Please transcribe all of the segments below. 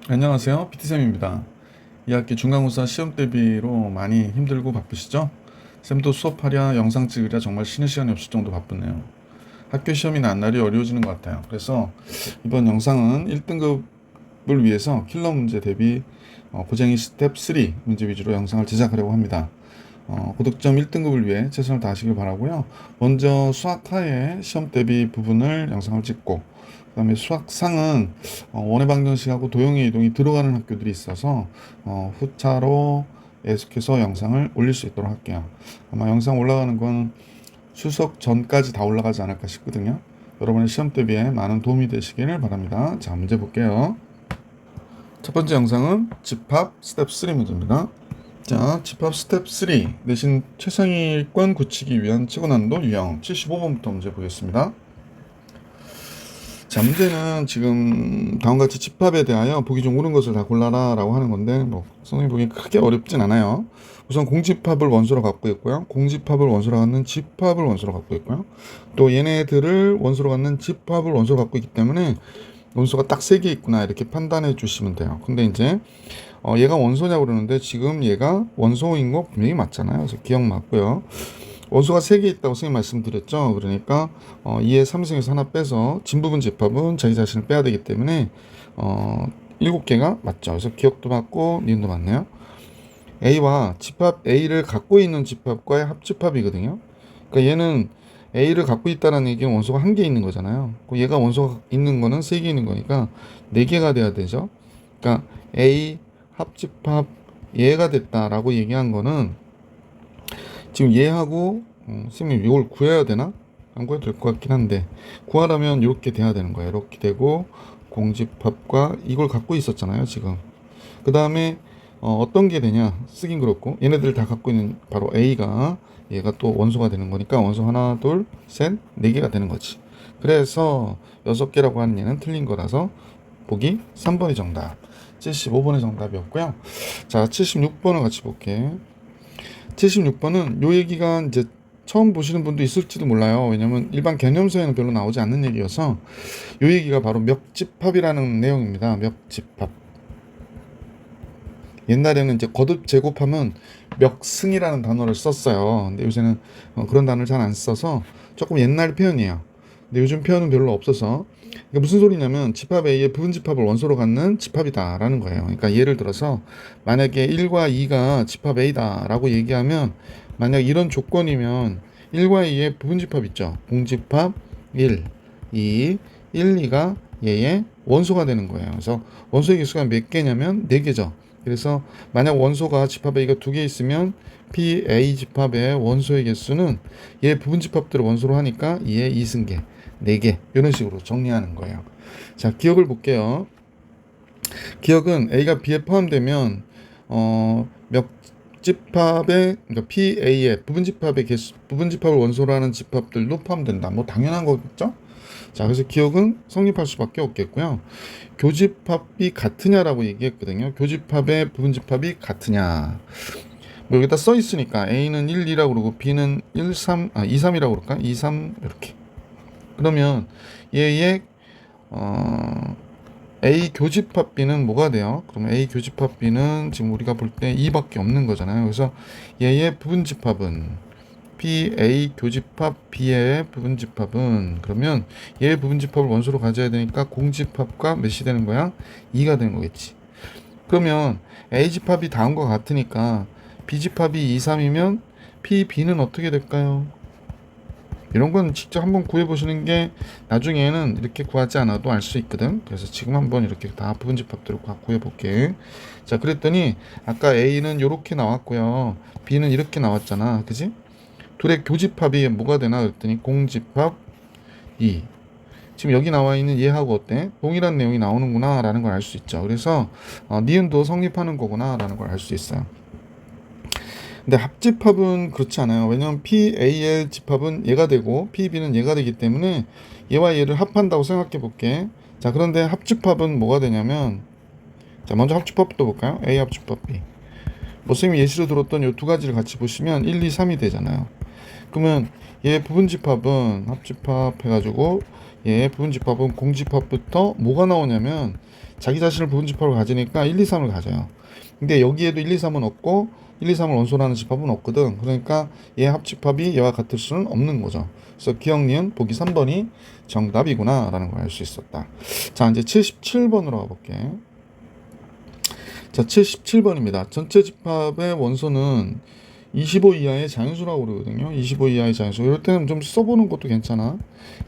안녕하세요. PT쌤입니다. 2학기 중간고사 시험 대비로 많이 힘들고 바쁘시죠? 쌤도 수업하랴 영상 찍으랴 정말 쉬는 시간이 없을 정도 바쁘네요. 학교 시험이나 날이 어려워지는 것 같아요. 그래서 이번 영상은 1등급을 위해서 킬러 문제 대비 고쟁이 스텝 3 문제 위주로 영상을 제작하려고 합니다. 고득점 1등급을 위해 최선을 다하시길 바라고요. 먼저 수학하의 시험 대비 부분을 영상을 찍고 그 다음에 수학상은 원의 방정식하고 도형의 이동이 들어가는 학교들이 있어서 후차로 계속해서 영상을 올릴 수 있도록 할게요. 아마 영상 올라가는 건 추석 전까지 다 올라가지 않을까 싶거든요. 여러분의 시험 대비에 많은 도움이 되시기를 바랍니다. 자, 문제 볼게요. 첫 번째 영상은 집합 스텝 3 문제입니다. 자, 집합 스텝 3 내신 최상위권 굳히기 위한 최고 난도 유형 75번부터 문제 보겠습니다. 자, 문제는 지금 다음과 같이 집합에 대하여 보기 중 옳은 것을 다 골라라 라고 하는 건데 선생님 보기엔 크게 어렵진 않아요. 우선 공집합을 원소로 갖고 있고요, 공집합을 원소로 갖는 집합을 원소로 갖고 있고요, 또 얘네들을 원소로 갖는 집합을 원소로 갖고 있기 때문에 원소가 딱 3개 있구나 이렇게 판단해 주시면 돼요. 근데 이제 얘가 원소냐고 그러는데 지금 얘가 원소인 거 분명히 맞잖아요. 그래서 기억 맞고요. 원소가 3개 있다고 선생님 말씀드렸죠. 그러니까 2의 3승에서 하나 빼서 진부분 집합은 자기 자신을 빼야 되기 때문에 7개가 맞죠. 그래서 기억도 맞고 니은도 맞네요. A와 집합 A를 갖고 있는 집합과의 합집합이거든요. 그러니까 얘는 A를 갖고 있다는 얘기는 원소가 1개 있는 거잖아요. 얘가 원소가 있는 거는 3개 있는 거니까 4개가 돼야 되죠. 그러니까 A 합집합 얘가 됐다라고 얘기한 거는 지금 얘하고 선생님 이걸 구해야 되나? 안 구해도 될 것 같긴 한데 구하려면 이렇게 돼야 되는 거예요. 이렇게 되고 공집합과 이걸 갖고 있었잖아요. 지금 그 다음에 어떤 게 되냐, 쓰긴 그렇고 얘네들 다 갖고 있는 바로 A가 얘가 또 원소가 되는 거니까 원소 하나 둘 셋 4개가 되는 거지. 그래서 6개라고 하는 얘는 틀린 거라서 보기 3번이 정답, 75번의 정답이었고요. 자, 76번을 같이 볼게. 76번은 요 얘기가 이제 처음 보시는 분도 있을지도 몰라요. 왜냐면 일반 개념서에는 별로 나오지 않는 얘기여서 요 얘기가 바로 멱집합이라는 내용입니다. 멱집합. 옛날에는 이제 거듭 제곱하면 멱승이라는 단어를 썼어요. 근데 요새는 그런 단어를 잘 안 써서 조금 옛날 표현이에요. 근데 요즘 표현은 별로 없어서 이게 무슨 소리냐면 집합 A의 부분 집합을 원소로 갖는 집합이다라는 거예요. 그러니까 예를 들어서 만약에 1과 2가 집합 A다 라고 얘기하면 만약 이런 조건이면 1과 2의 부분 집합 있죠. 공집합 1, 2, 1, 2가 얘의 원소가 되는 거예요. 그래서 원소의 개수가 몇 개냐면 4개죠. 그래서 만약 원소가 집합 A가 2개 있으면 PA 집합의 원소의 개수는 얘 부분 집합들을 원소로 하니까 얘의 2승계 4개 이런 식으로 정리하는 거예요. 자, 기억을 볼게요. 기억은 A가 B에 포함되면 몇 집합의 그러니까 PA의 부분 집합의 개수, 부분 집합을 원소로 하는 집합들도 포함된다. 뭐 당연한 거겠죠? 자, 그래서 기억은 성립할 수밖에 없겠고요. 교집합이 같으냐라고 얘기했거든요. 교집합의 부분집합이 같으냐. 뭐 여기다 써 있으니까 A는 1, 2라고 그러고 B는 1, 3, 2, 3이라고 그럴까? 2, 3 이렇게. 그러면 얘의 A 교집합 B는 뭐가 돼요? 그러면 A 교집합 B는 지금 우리가 볼 때 2밖에 없는 거잖아요. 그래서 얘의 부분집합은 PA 교집합 B의 부분집합은 그러면 얘의 부분집합을 원소로 가져야 되니까 공집합과 몇이 되는 거야? 2가 되는 거겠지. 그러면 A집합이 다음과 같으니까 B집합이 2, 3이면 PB는 어떻게 될까요? 이런 건 직접 한번 구해보시는 게 나중에는 이렇게 구하지 않아도 알 수 있거든. 그래서 지금 한번 이렇게 다 부분집합들을 구해볼게. 자, 그랬더니 아까 A는 이렇게 나왔고요, B는 이렇게 나왔잖아, 그지? 둘의 교집합이 뭐가 되나 그랬더니 공집합 2. 지금 여기 나와 있는 얘하고 어때? 동일한 내용이 나오는구나 라는 걸 알 수 있죠. 그래서 니은도 성립하는 거구나 라는 걸 알 수 있어요. 근데 합집합은 그렇지 않아요. 왜냐면 PA의 집합은 얘가 되고 PB는 얘가 되기 때문에 얘와 얘를 합한다고 생각해 볼게. 자, 그런데 합집합은 뭐가 되냐면, 자, 먼저 합집합부터 볼까요? A 합집합 B. 뭐 선생님이 예시로 들었던 이 두 가지를 같이 보시면 1, 2, 3이 되잖아요. 그러면 얘 부분집합은 합집합 해가지고 예, 부분집합은 공집합부터 뭐가 나오냐면 자기 자신을 부분집합으로 가지니까 1, 2, 3을 가져요. 근데 여기에도 1, 2, 3은 없고 1, 2, 3을 원소로 하는 집합은 없거든. 그러니까 얘 합집합이 얘와 같을 수는 없는 거죠. 그래서 기억, 니은, 보기 3번이 정답이구나 라는 걸 알 수 있었다. 자, 이제 77번으로 가볼게. 자, 77번입니다. 전체 집합의 원소는 25 이하의 자연수라고 그러거든요. 25 이하의 자연수. 이럴 때는 좀 써보는 것도 괜찮아.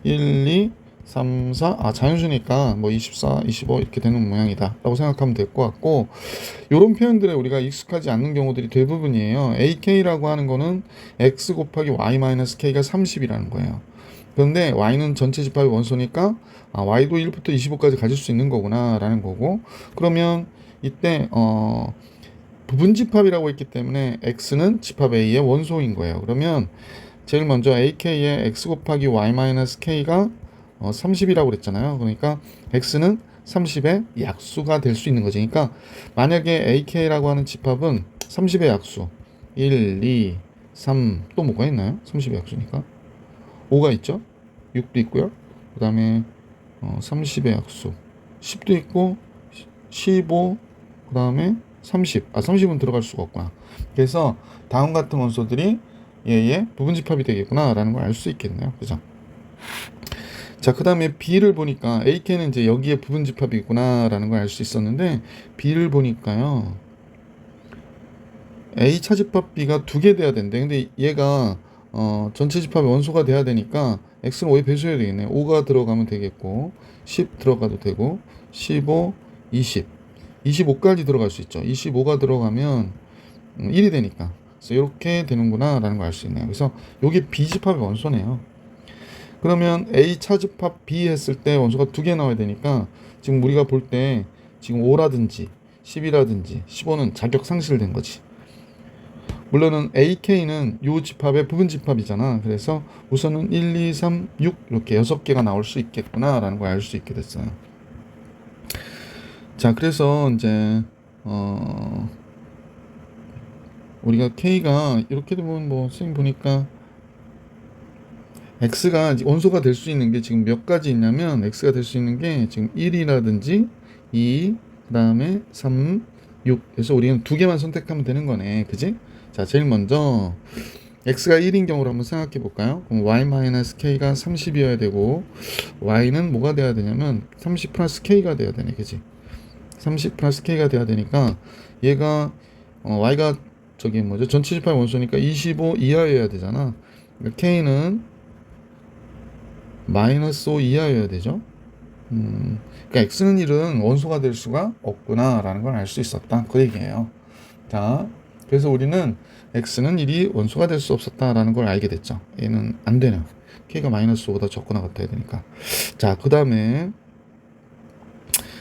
1, 2, 3, 4. 아, 자연수니까 뭐 24, 25 이렇게 되는 모양이다 라고 생각하면 될 것 같고, 이런 표현들에 우리가 익숙하지 않는 경우들이 대부분이에요. ak라고 하는 거는 x 곱하기 y-k가 30이라는 거예요. 그런데 y는 전체 집합의 원소니까 y도 1부터 25까지 가질 수 있는 거구나 라는 거고, 그러면 이때 부분집합이라고 했기 때문에 x는 집합 A의 원소인 거예요. 그러면 제일 먼저 ak의 x 곱하기 y-k가 30이라고 그랬잖아요. 그러니까 x는 30의 약수가 될 수 있는 거지. 그러니까 만약에 ak라고 하는 집합은 30의 약수 1, 2, 3, 또 뭐가 있나요? 30의 약수니까 5가 있죠. 6도 있고요. 그 다음에 30의 약수 10도 있고 15, 그 다음에 30. 30은 들어갈 수가 없구나. 그래서 다음 같은 원소들이 얘의 부분집합이 되겠구나 라는 걸 알 수 있겠네요. 그죠? 자, 그 다음에 B를 보니까 AK는 이제 여기에 부분집합이구나 라는 걸 알 수 있었는데, B를 보니까요, A 차집합 B가 두 개 돼야 된대. 근데 얘가 전체 집합의 원소가 돼야 되니까 X는 5의 배수해야 되겠네. 5가 들어가면 되겠고 10 들어가도 되고 15, 20, 25까지 들어갈 수 있죠. 25가 들어가면 1이 되니까. 그래서 이렇게 되는구나 라는 걸 알 수 있네요. 그래서 이게 B집합의 원소네요. 그러면 A 차집합 B 했을 때 원소가 두 개 나와야 되니까 지금 우리가 볼 때 지금 5라든지 10이라든지 15는 자격 상실된 거지. 물론은 AK는 요 집합의 부분집합이잖아. 그래서 우선은 1, 2, 3, 6 이렇게 6개가 나올 수 있겠구나 라는 걸 알 수 있게 됐어요. 자, 그래서 이제 우리가 K가 이렇게 되면 뭐 선생님 보니까 X가 원소가 될 수 있는 게 지금 몇 가지 있냐면, X가 될 수 있는 게 지금 1이라든지 2, 그 다음에 3, 6. 그래서 우리는 두 개만 선택하면 되는 거네. 그지? 자, 제일 먼저 X가 1인 경우로 한번 생각해 볼까요? 그럼 Y-K가 30이어야 되고, Y는 뭐가 돼야 되냐면 30 플러스 K가 돼야 되네. 그지? 30 플러스 K가 돼야 되니까 얘가 Y가 저기 뭐죠? 전체 집합 원소니까 25 이하여야 되잖아. 그러니까 K는 마이너스 5 이하여야 되죠. 그러니까 x는 1은 원소가 될 수가 없구나 라는 걸 알 수 있었다, 그 얘기예요. 자, 그래서 우리는 x는 1이 원소가 될 수 없었다라는 걸 알게 됐죠. 얘는 안 되네요. k가 마이너스 5보다 적거나 같아야 되니까. 자, 그 다음에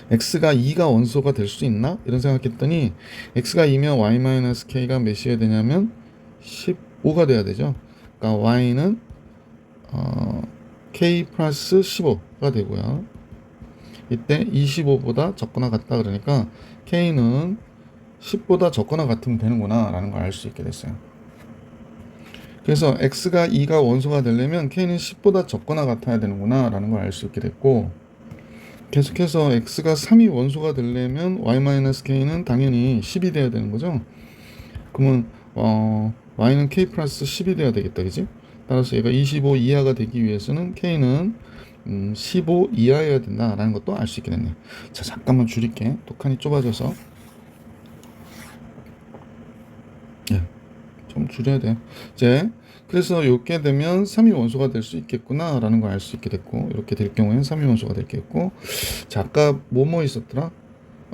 x가 2가 원소가 될 수 있나? 이런 생각했더니 x가 2면 y-k가 몇이어야 되냐면 15가 돼야 되죠. 그러니까 y는 k 플러스 15가 되고요. 이때 25보다 적거나 같다 그러니까 k는 10보다 적거나 같으면 되는구나 라는 걸 알 수 있게 됐어요. 그래서 x가 2가 원소가 되려면 k는 10보다 적거나 같아야 되는구나 라는 걸 알 수 있게 됐고, 계속해서 x가 3이 원소가 되려면 y-k는 당연히 10이 돼야 되는 거죠. 그러면 y는 k 플러스 10이 돼야 되겠다, 그지? 따라서 얘가 25 이하가 되기 위해서는 k는 15 이하여야 된다라는 것도 알 수 있게 됐네. 자, 잠깐만 줄일게. 독한이 좁아져서. 예, 좀 줄여야 돼요. 이제 그래서 이렇게 되면 3이 원소가 될 수 있겠구나라는 걸 알 수 있게 됐고, 이렇게 될 경우에는 3이 원소가 될겠고. 자, 아까 뭐뭐 있었더라?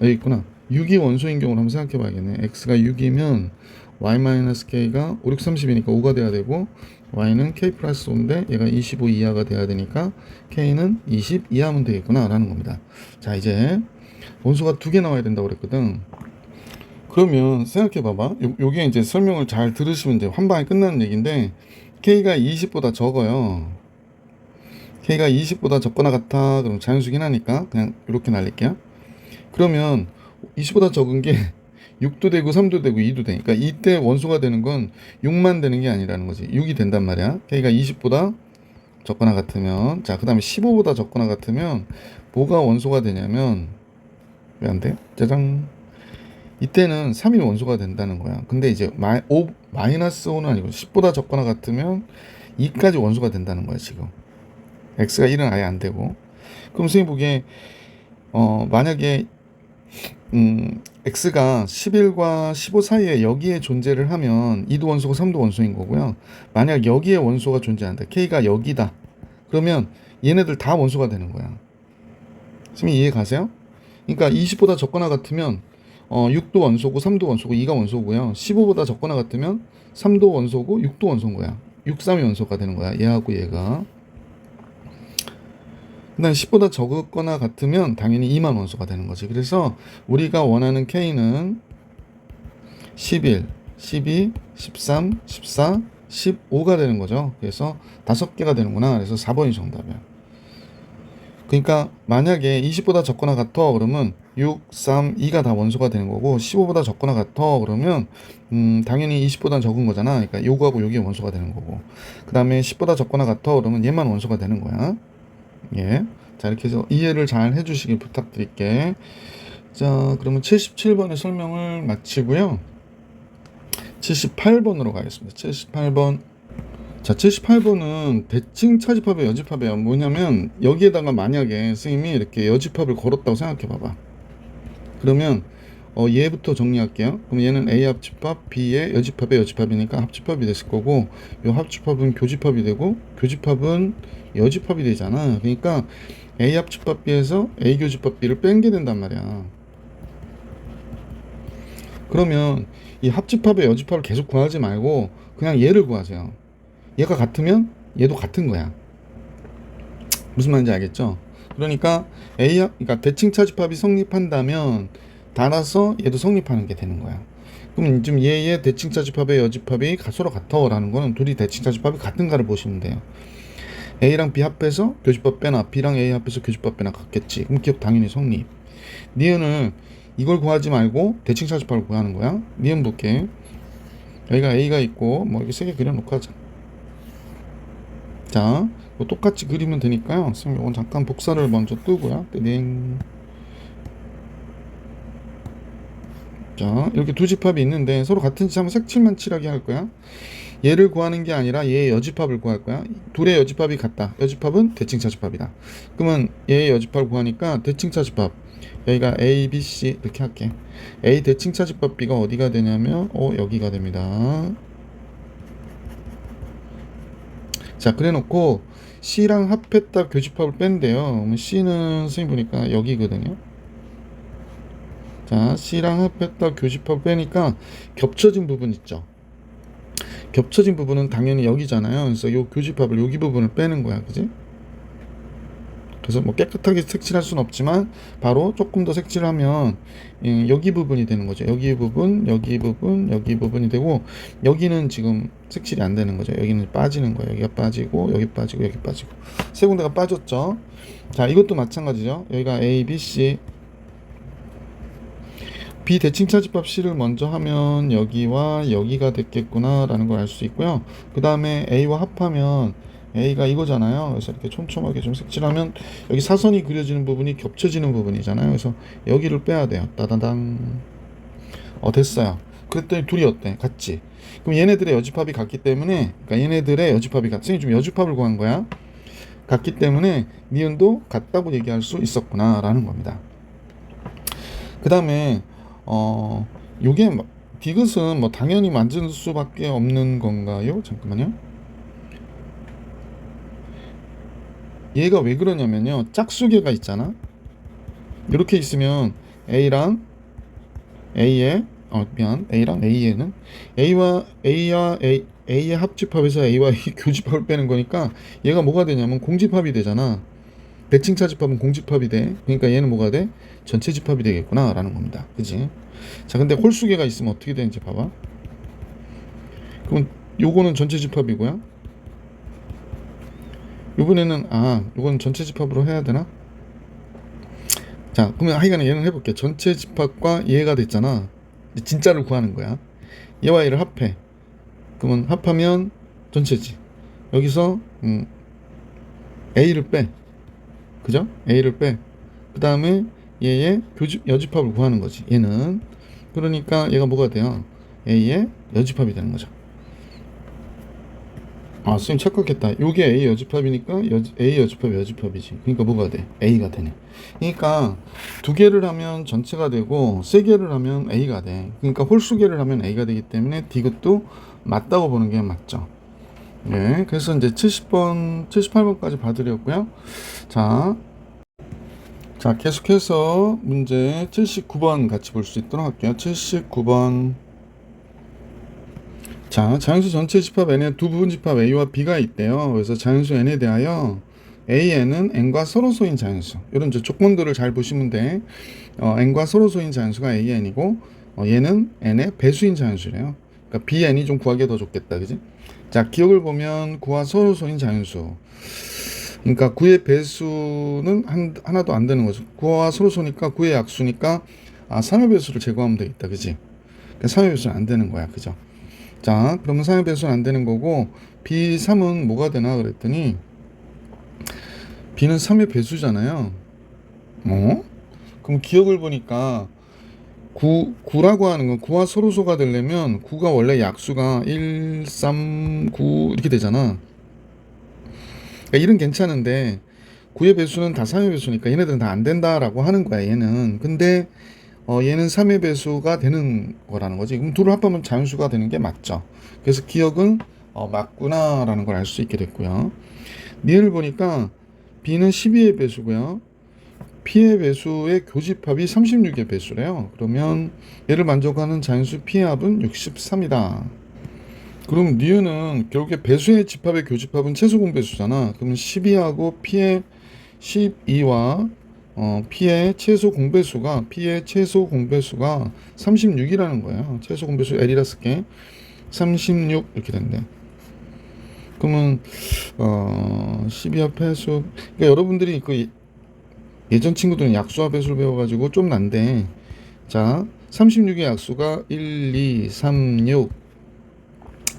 여기 있구나. 6이 원소인 경우를 한번 생각해 봐야겠네. x가 6이면 y-k가 5, 6, 30이니까 5가 돼야 되고, y는 k 플러스 5인데 얘가 25 이하가 돼야 되니까 k는 20 이하면 되겠구나 라는 겁니다. 자, 이제 원소가 두 개 나와야 된다고 그랬거든. 그러면 생각해 봐봐. 요게 이제 설명을 잘 들으시면 이제 한 방에 끝나는 얘기인데, k가 20보다 적어요. k가 20보다 적거나 같아. 그럼 자연수긴 하니까 그냥 이렇게 날릴게요. 그러면 20보다 적은 게 6도 되고 3도 되고 2도 되니까 이때 원소가 되는 건 6만 되는 게 아니라는 거지. 6이 된단 말이야. k가 20보다 적거나 같으면, 자, 그 다음에 15보다 적거나 같으면 뭐가 원소가 되냐면, 왜 안 돼? 짜잔. 이때는 3이 원소가 된다는 거야. 근데 이제 마이너스 5는 아니고 10보다 적거나 같으면 2까지 원소가 된다는 거야, 지금. x가 1은 아예 안 되고. 그럼 선생님 보기에, 만약에, x가 11과 15 사이에 여기에 존재를 하면 2도 원소고 3도 원소인 거고요. 만약 여기에 원소가 존재한다. k가 여기다. 그러면 얘네들 다 원소가 되는 거야. 선생님 이해 가세요? 그러니까 20보다 적거나 같으면 6도 원소고 3도 원소고 2가 원소고요. 15보다 적거나 같으면 3도 원소고 6도 원소인 거야. 6, 3이 원소가 되는 거야. 얘하고 얘가. 그다음 10보다 적거나 같으면 당연히 2만 원소가 되는 거지. 그래서 우리가 원하는 K는 11, 12, 13, 14, 15가 되는 거죠. 그래서 5개가 되는구나. 그래서 4번이 정답이야. 그러니까 만약에 20보다 적거나 같아 그러면 6, 3, 2가 다 원소가 되는 거고 15보다 적거나 같아 그러면 당연히 20보다 적은 거잖아. 그러니까 요거하고 요게 원소가 되는 거고 그 다음에 10보다 적거나 같아 그러면 얘만 원소가 되는 거야. 예. 자, 이렇게 해서 이해를 잘 해주시길 부탁드릴게. 자, 그러면 77번의 설명을 마치고요. 78번으로 가겠습니다. 78번. 자, 78번은 대칭 차집합의 여집합이에요. 뭐냐면 여기에다가 만약에 선생님이 이렇게 여집합을 걸었다고 생각해 봐봐. 그러면 얘부터 정리할게요. 그럼 얘는 A 합집합, B의 여집합의 여집합이니까 합집합이 됐을 거고 요 합집합은 교집합이 되고 교집합은 여집합이 되잖아. 그러니까 A 합집합 B에서 A 교집합 B를 뺀게 된단 말이야. 그러면 이 합집합의 여집합을 계속 구하지 말고 그냥 얘를 구하세요. 얘가 같으면 얘도 같은 거야. 무슨 말인지 알겠죠? 그러니까 그러니까 대칭 차집합이 성립한다면 따라서 얘도 성립하는 게 되는 거야. 그럼 지금 얘의 대칭 차집합의 여집합이 서로 같아라는 거는 둘이 대칭 차집합이 같은가를 보시면 돼요. A랑 B 합해서 교집합 빼나 B랑 A 합해서 교집합 빼나 같겠지. 그럼 기억 당연히 성립. 니은을 이걸 구하지 말고 대칭 차집합을 구하는 거야. 니은 볼게. 여기가 A가 있고 뭐 이렇게 세 개 그려놓고 하자. 자, 뭐 똑같이 그리면 되니까요. 선생님 이건 잠깐 복사를 먼저 뜨고요. 땡. 자, 이렇게 두 집합이 있는데 서로 같은 집합은 색칠만 칠하게 할 거야. 얘를 구하는 게 아니라 얘의 여집합을 구할 거야. 둘의 여집합이 같다. 여집합은 대칭차집합이다. 그러면 얘의 여집합을 구하니까 대칭차집합. 여기가 A, B, C 이렇게 할게. A 대칭차집합 B가 어디가 되냐면 여기가 됩니다. 자, 그래놓고 C랑 합했다 교집합을 뺀대요. C는 선생님 보니까 여기거든요. 자, C랑 합했다 교집합 빼니까 겹쳐진 부분 있죠. 겹쳐진 부분은 당연히 여기잖아요. 그래서 요 교집합을 여기 부분을 빼는 거야, 그지? 그래서 뭐 깨끗하게 색칠할 수는 없지만 바로 조금 더 색칠하면 여기 부분이 되는 거죠. 여기 부분, 여기 부분, 여기 부분이 되고 여기는 지금 색칠이 안 되는 거죠. 여기는 빠지는 거예요. 여기가 빠지고 여기 빠지고 여기 빠지고 세 군데가 빠졌죠. 자, 이것도 마찬가지죠. 여기가 A, B, C B 대칭차집합 C를 먼저 하면 여기와 여기가 됐겠구나 라는 걸 알 수 있고요. 그 다음에 A와 합하면 A가 이거잖아요. 그래서 이렇게 촘촘하게 좀 색칠하면 여기 사선이 그려지는 부분이 겹쳐지는 부분이잖아요. 그래서 여기를 빼야 돼요. 따다당. 됐어요. 그랬더니 둘이 어때? 같지? 그럼 얘네들의 여집합이 같기 때문에 그러니까 얘네들의 여집합이 선생님 좀 여집합을 구한 거야. 같기 때문에 니은도 같다고 얘기할 수 있었구나 라는 겁니다. 그 다음에 요게 디귿은 뭐 당연히 만질 수밖에 없는 건가요? 잠깐만요. 얘가 왜 그러냐면요. 짝수개가 있잖아. 이렇게 있으면 A랑 A의 A랑 A에는 A와 A의 합집합에서 A와 A 교집합을 빼는 거니까 얘가 뭐가 되냐면 공집합이 되잖아. 대칭차집합은 공집합이 돼. 그러니까 얘는 뭐가 돼? 전체 집합이 되겠구나 라는 겁니다. 그지? 자, 근데 홀수개가 있으면 어떻게 되는지 봐봐. 그럼 요거는 전체 집합이고요. 요번에는 요건 전체 집합으로 해야 되나? 자, 그러면 하여간에 얘는 해볼게. 전체 집합과 얘가 됐잖아. 진짜를 구하는 거야. 얘와 얘를 합해. 그러면 합하면 전체지. 여기서 A를 빼. 그죠? A를 빼. 그 다음에 얘의 여집합을 구하는 거지. 얘는. 그러니까 얘가 뭐가 돼요? A의 여집합이 되는 거죠. 아, 선생님 착각했다. 요게 A 여집합이니까 A 여집합이 여집합이지. 그러니까 뭐가 돼? A가 되네. 그러니까 두 개를 하면 전체가 되고 세 개를 하면 A가 돼. 그러니까 홀수 개를 하면 A가 되기 때문에 D것도 맞다고 보는 게 맞죠. 네, 그래서 이제 70번, 78번까지 봐드렸고요. 자, 계속해서 문제 79번 같이 볼 수 있도록 할게요. 79번. 자, 자연수 전체 집합 N에 두 부분 집합 A와 B가 있대요. 그래서 자연수 N에 대하여 AN은 N과 서로소인 자연수. 이런 이제 조건들을 잘 보시면 돼. N과 서로소인 자연수가 AN이고, 얘는 N의 배수인 자연수래요. 그러니까 BN이 좀 구하기 더 좋겠다, 그지? 자, 기억을 보면 구와 서로소인 자연수. 그러니까 9의 배수는 하나도 안 되는 거죠. 9와 서로소니까 9의 약수니까 3의 배수를 제거하면 되겠다, 그지? 그러니까 3의 배수는 안 되는 거야, 그죠? 자, 그러면 3의 배수는 안 되는 거고 B3은 뭐가 되나 그랬더니 B는 3의 배수잖아요. 그럼 기억을 보니까 9라고 하는 건 9와 서로소가 되려면 9가 원래 약수가 1, 3, 9 이렇게 되잖아. 그러니까 1은 괜찮은데 9의 배수는 다 3의 배수니까 얘네들은 다 안 된다라고 하는 거야, 얘는. 근데 얘는 3의 배수가 되는 거라는 거지. 그럼 둘을 합하면 자연수가 되는 게 맞죠. 그래서 기억은 맞구나라는 걸 알 수 있게 됐고요. 얘를 보니까 B는 12의 배수고요. P의 배수의 교집합이 36의 배수래요. 그러면 얘를 만족하는 자연수 P의 합은 63이다. 그럼 니은은 결국에 배수의 집합의 교집합은 최소 공배수잖아. 그러면 12하고 P의 12와 P의 최소 공배수가 36이라는 거예요. 최소 공배수 L이라 쓸게. 36 이렇게 된대. 그러면 12와 배수. 그러니까 여러분들이 그 예전 친구들은 약수와 배수를 배워가지고 좀 난데, 자 36의 약수가 1, 2, 3, 6,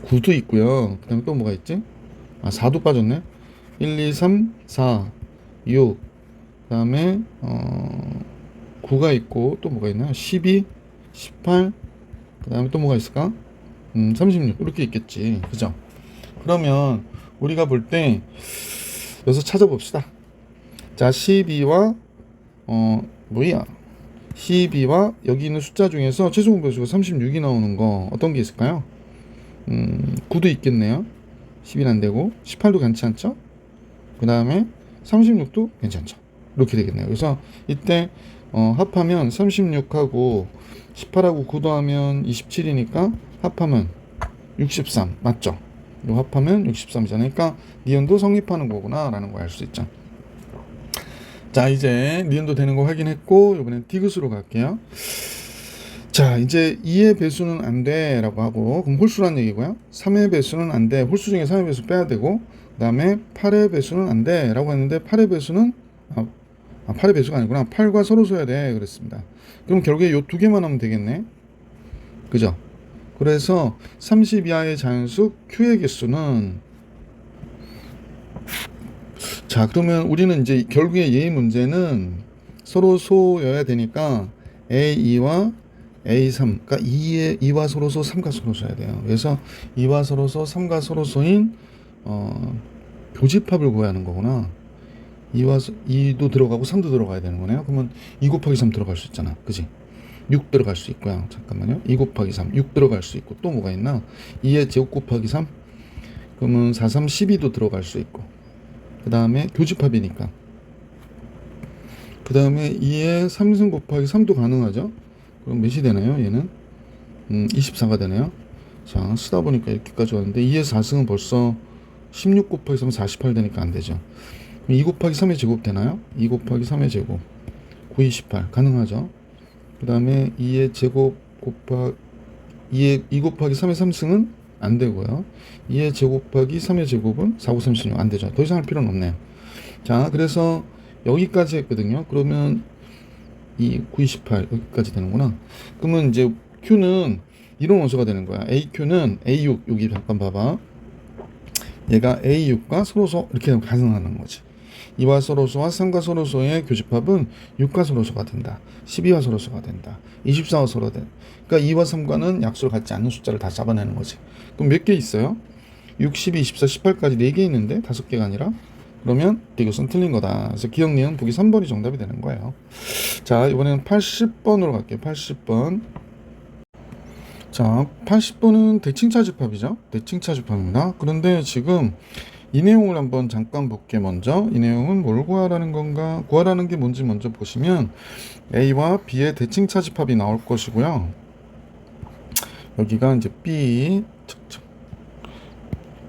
9도 있고요. 그 다음에 또 뭐가 있지? 4도 빠졌네. 1, 2, 3, 4, 6. 그 다음에 9가 있고 또 뭐가 있나? 12, 18. 그 다음에 또 뭐가 있을까? 36 이렇게 있겠지. 그죠? 그러면 우리가 볼 때 여기서 찾아봅시다. 자, 12와 12와 여기 있는 숫자 중에서 최소 공배수가 36이 나오는 거 어떤 게 있을까요? 9도 있겠네요. 10은 안 되고 18도 괜찮죠? 그 다음에 36도 괜찮죠? 이렇게 되겠네요. 그래서 이때 합하면 36하고 18하고 9 더하면 27이니까 합하면 63 맞죠? 요 합하면 63이잖아요. 그러니까 니은도 성립하는 거구나 라는 걸 알 수 있죠. 자, 이제 니은도 되는 거 확인했고 이번엔 디귿으로 갈게요. 자, 이제 2의 배수는 안 돼 라고 하고, 그럼 홀수란 얘기고요. 3의 배수는 안 돼. 홀수 중에 3의 배수 빼야 되고, 그 다음에 8의 배수는 안 돼 라고 했는데 8의 배수는 8의 배수가 아니구나. 8과 서로 써야 돼 그랬습니다. 그럼 결국에 요 두 개만 하면 되겠네. 그죠? 그래서 30 이하의 자연수 Q의 개수는, 자 그러면 우리는 이제 결국에 얘의 문제는 서로 소여야 되니까 A2와 A3, 그러니까 2와 서로소, 3과 서로소야 돼요. 그래서 2와 서로소, 3과 서로소인 교집합을 구해야 하는 거구나. 2도 들어가고 3도 들어가야 되는 거네요. 그러면 2 곱하기 3 들어갈 수 있잖아. 그지? 6 들어갈 수 있고요. 잠깐만요. 2 곱하기 3, 6 들어갈 수 있고, 또 뭐가 있나? 2의 제곱 곱하기 3, 그러면 4, 3, 12도 들어갈 수 있고, 그 다음에 교집합이니까, 그 다음에 2의 3승 곱하기 3도 가능하죠? 그럼 몇이 되나요? 얘는 24가 되네요. 자, 쓰다 보니까 이렇게까지 왔는데 2의 4승은 벌써 16 곱하기 3은 48 되니까 안 되죠. 2 곱하기 3의 제곱 되나요? 2 곱하기 3의 제곱 9, 28 가능하죠. 그 다음에 2의 제곱 곱하기 2 곱하기 3의 3승은 안 되고요. 2의 제곱 곱하기 3의 제곱은 4, 9, 36 안 되죠. 더 이상 할 필요는 없네요. 자, 그래서 여기까지 했거든요. 그러면 2, 9, 28 여기까지 되는구나. 그러면 이제 Q는 이런 원소가 되는 거야. AQ는 A6 여기 잠깐 봐봐. 얘가 A6과 서로서 이렇게 가능하는 거지. 2화소로소와 3화소로소의 교집합은 6화소로소가 된다. 12화소로소가 된다. 24화소로 된다. 그러니까 2와 3과는 약수를 갖지 않는 숫자를 다 잡아내는 거지. 그럼 몇 개 있어요? 6, 12, 24, 18까지 4개 있는데 5개가 아니라? 그러면 이것은 틀린 거다. 그래서 기억니은 보기 3번이 정답이 되는 거예요. 자, 이번에는 80번으로 갈게요. 80번. 자, 80번은 대칭차집합이죠. 대칭차집합입니다. 그런데 지금 이 내용을 한번 잠깐 볼게. 먼저 이 내용은 뭘 구하라는 건가? 구하라는 게 뭔지 먼저 보시면 A와 B의 대칭차집합이 나올 것이고요. 여기가 이제 B 측정.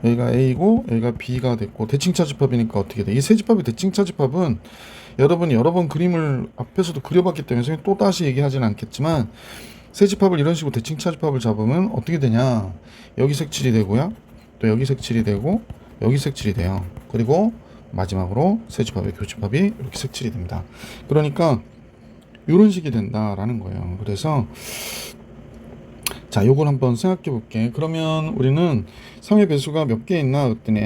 여기가 A고 여기가 B가 됐고 대칭차집합이니까 어떻게 돼? 이 세 집합의 대칭차집합은 여러분이 여러 번 그림을 앞에서도 그려봤기 때문에 또 다시 얘기하지는 않겠지만 세 집합을 이런 식으로 대칭차집합을 잡으면 어떻게 되냐? 여기 색칠이 되고요. 또 여기 색칠이 되고 여기 색칠이 돼요. 그리고 마지막으로 세 집합의 교집합이 이렇게 색칠이 됩니다. 그러니까 이런 식이 된다라는 거예요. 그래서 자, 요걸 한번 생각해 볼게. 그러면 우리는 3의 배수가 몇 개 있나 그랬더니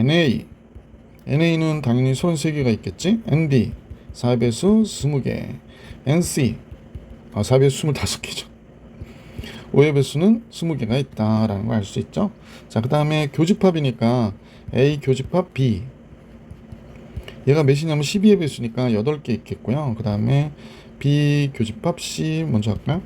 NA는 당연히 33개가 있겠지. NB 4의 배수 20개, NC 4의 배수 25개죠. 5의 배수는 20개가 있다라는 걸 알 수 있죠. 자, 그 다음에 교집합이니까 A 교집합 B, 얘가 몇이냐면 12의 배수니까 8개 있겠고요. 그 다음에 B 교집합 C 먼저 할까요?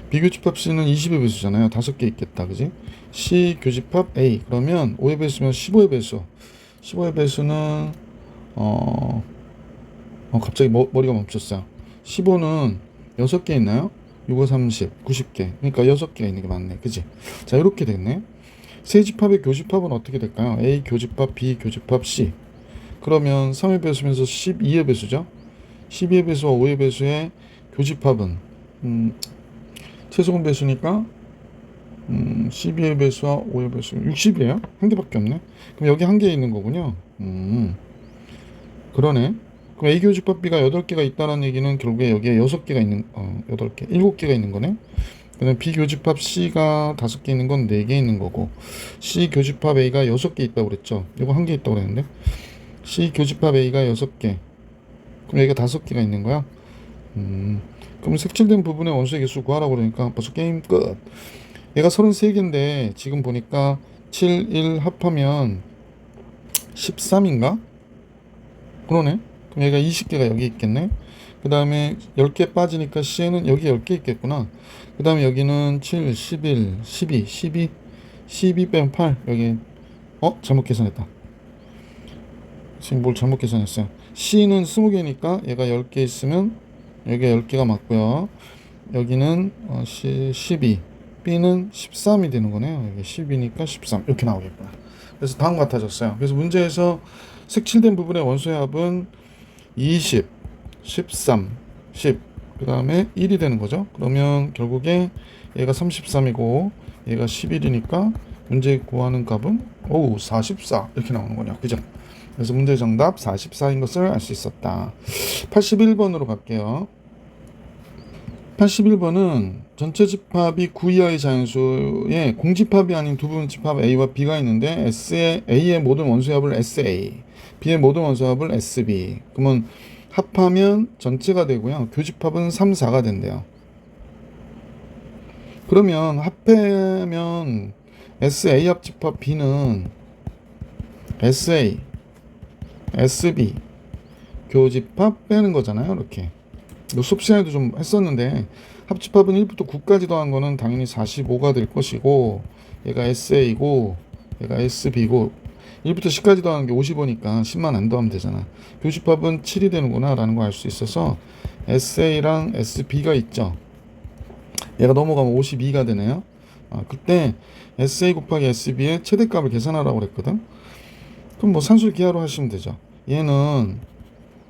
B 교집합 C는 20의 배수잖아요. 5개 있겠다, 그지? C 교집합 A, 그러면 5의 배수면 15의 배수. 15의 배수는 갑자기 머리가 멈췄어요. 15는 6개 있나요? 6, 5, 30, 90개. 그러니까 6개가 있는 게 맞네, 그지? 자, 이렇게 됐네. 세 집합의 교집합은 어떻게 될까요? A 교집합 B 교집합 C. 그러면 3의 배수면서 12의 배수죠. 12의 배수와 5의 배수의 교집합은 최소근 배수니까 12의 배수와 5의 배수 60이에요. 한 개밖에 없네. 그럼 여기 한 개 있는 거군요. 그러네. 그럼 A 교집합 B가 8개가 있다는 얘기는 결국에 여기에 6개가 있는 8개, 7개가 있는 거네. 그다음 B 교집합 C가 5개 있는 건 4개 있는 거고, C 교집합 A가 6개 있다고 그랬죠. 이거 한 개 있다고 그랬는데, C 교집합 A가 6개. 그럼 여기가 5개가 있는 거야. 그럼 색칠된 부분의 원소의 개수 구하라고 그러니까 벌써 게임 끝. 얘가 33개인데 지금 보니까 7, 1 합하면 13인가? 그러네. 그럼 얘가 20개가 여기 있겠네. 그 다음에 10개 빠지니까 C에는 여기 10개 있겠구나. 그 다음에 여기는 7, 11, 12 빼면 8. 여기 잘못 계산했다. 지금 뭘 잘못 계산했어요. C는 20개니까 얘가 10개 있으면 여기가 10개가 맞고요. 여기는 12, B는 13이 되는 거네요. 여기 10이니까 13 이렇게 나오겠구나. 그래서 다음 같아졌어요. 그래서 문제에서 색칠된 부분의 원소의 합은 20, 13, 10, 그 다음에 1이 되는 거죠. 그러면 결국에 얘가 33이고 얘가 11이니까 문제 구하는 값은 44 이렇게 나오는 거냐, 그죠? 그래서 문제 정답 44인 것을 알 수 있었다. 81번으로 갈게요. 81번은 전체 집합이 9 이하의 자연수에 공집합이 아닌 두 부분 집합 A와 B가 있는데 A의 모든 원소의 합을 SA, B의 모든 원소의 합을 SB. 그러면 합하면 전체가 되고요. 교집합은 3, 4가 된대요. 그러면 합하면 SA 합집합 B는 SA, SB 교집합 빼는 거잖아요. 이렇게 수업 시간에도 좀 했었는데 합집합은 1부터 9까지 더한 거는 당연히 45가 될 것이고, 얘가 SA고 얘가 SB고 1부터 10까지 더하는 게 55니까 10만 안 더하면 되잖아. 교집합은 7이 되는구나 라는 거 알 수 있어서 SA랑 SB가 있죠. 얘가 넘어가면 52가 되네요. 그때 SA 곱하기 SB의 최대값을 계산하라고 그랬거든. 그럼 뭐 산술 기하로 하시면 되죠. 얘는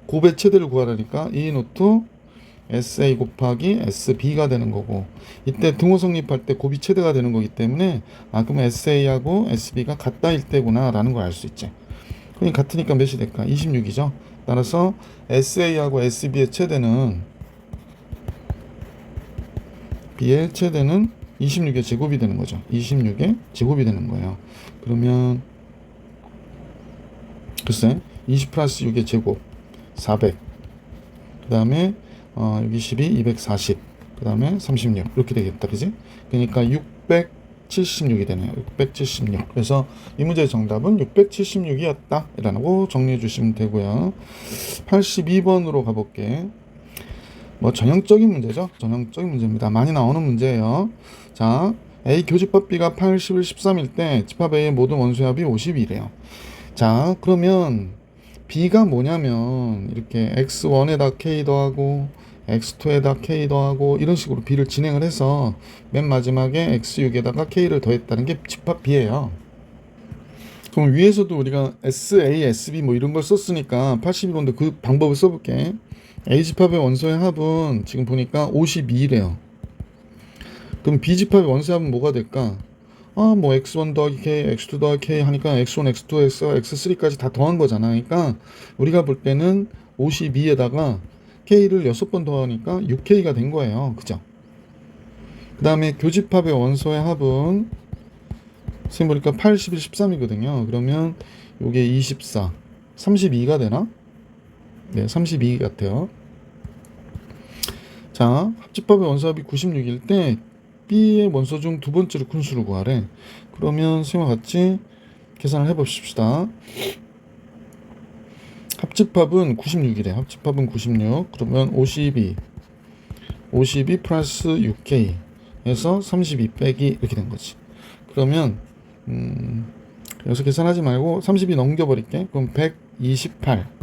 곱의 최대를 구하라니까 E 노트 SA 곱하기 SB가 되는 거고, 이때 등호 성립할 때 곱이 최대가 되는 거기 때문에 그럼 SA하고 SB가 같다일 때구나 라는 걸 알 수 있지. 그럼 같으니까 몇이 될까? 26이죠. 따라서 SA하고 SB의 최대는 B의 최대는 26의 제곱이 되는 거죠. 26의 제곱이 되는 거예요. 그러면 글쎄 20 플러스 6의 제곱 400. 그 다음에 여기 12 240. 그 다음에 36 이렇게 되겠다, 그지? 그러니까 676이 되네요. 676. 그래서 이 문제의 정답은 676이었다 라고 정리해 주시면 되고요. 82번으로 가볼게. 뭐 전형적인 문제죠. 전형적인 문제입니다. 많이 나오는 문제예요. 자, A 교집합 B가 8, 11, 13일 때 집합 A의 모든 원소의 합이 52래요. 자, 그러면 B가 뭐냐면 이렇게 X1에다 K 더하고 X2에다 K 더하고 이런 식으로 B를 진행을 해서 맨 마지막에 X6에다가 K를 더했다는 게 집합 B예요. 그럼 위에서도 우리가 SA, SB 뭐 이런 걸 썼으니까 82번도 그 방법을 써볼게. A집합의 원소의 합은 지금 보니까 52래요. 그럼 B집합의 원소의 합은 뭐가 될까? 뭐 x1 더하기 k, x2 더하기 k 하니까 x1, x2, x3까지 다 더한 거잖아. 그러니까 우리가 볼 때는 52에다가 k를 6번 더하니까 6k가 된 거예요. 그죠? 그 다음에 교집합의 원소의 합은 지금 보니까 8, 11, 13이거든요. 그러면 요게 24, 32가 되나? 네, 32 같아요. 자, 합집합의 원소합이 96일 때 B의 원소 중 두 번째로 큰 수를 구하래. 그러면 선생님과 같이 계산을 해봅시다. 합집합은 96이래. 합집합은 96. 그러면 52 플러스 6K 해서 32 빼기 이렇게 된 거지. 그러면 여기서 계산하지 말고 32 넘겨버릴게. 그럼 128.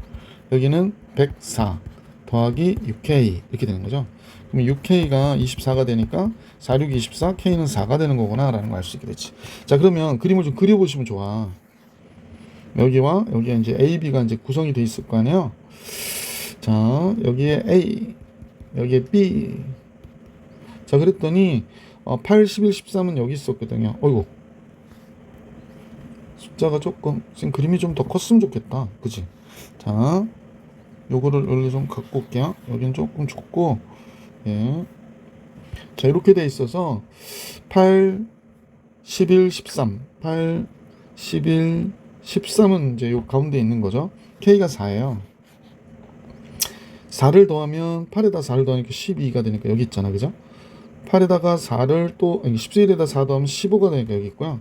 여기는 104 더하기 6K 이렇게 되는 거죠. 그럼 6K가 24가 되니까 4, 6, 24, K는 4가 되는 거구나 라는 걸 알 수 있게 되지. 자, 그러면 그림을 좀 그려보시면 좋아. 여기와 여기에 이제 A, B가 이제 구성이 돼 있을 거 아니에요. 자, 여기에 A, 여기에 B. 자, 그랬더니 8, 11, 13은 여기 있었거든요. 어이구, 숫자가 조금 지금 그림이 좀 더 컸으면 좋겠다. 그치? 자, 요거를 여기 좀 갖고 올게요. 여기는 조금 좁고, 예. 자, 이렇게 돼 있어서 8, 11, 13, 8, 11, 13은 이제 요 가운데 있는 거죠. K가 4예요. 4를 더하면 8에다 4를 더하니까 12가 되니까 여기 있잖아, 그죠? 8에다가 4를 또 11에다 4 더하면 15가 되니까 여기 있고요.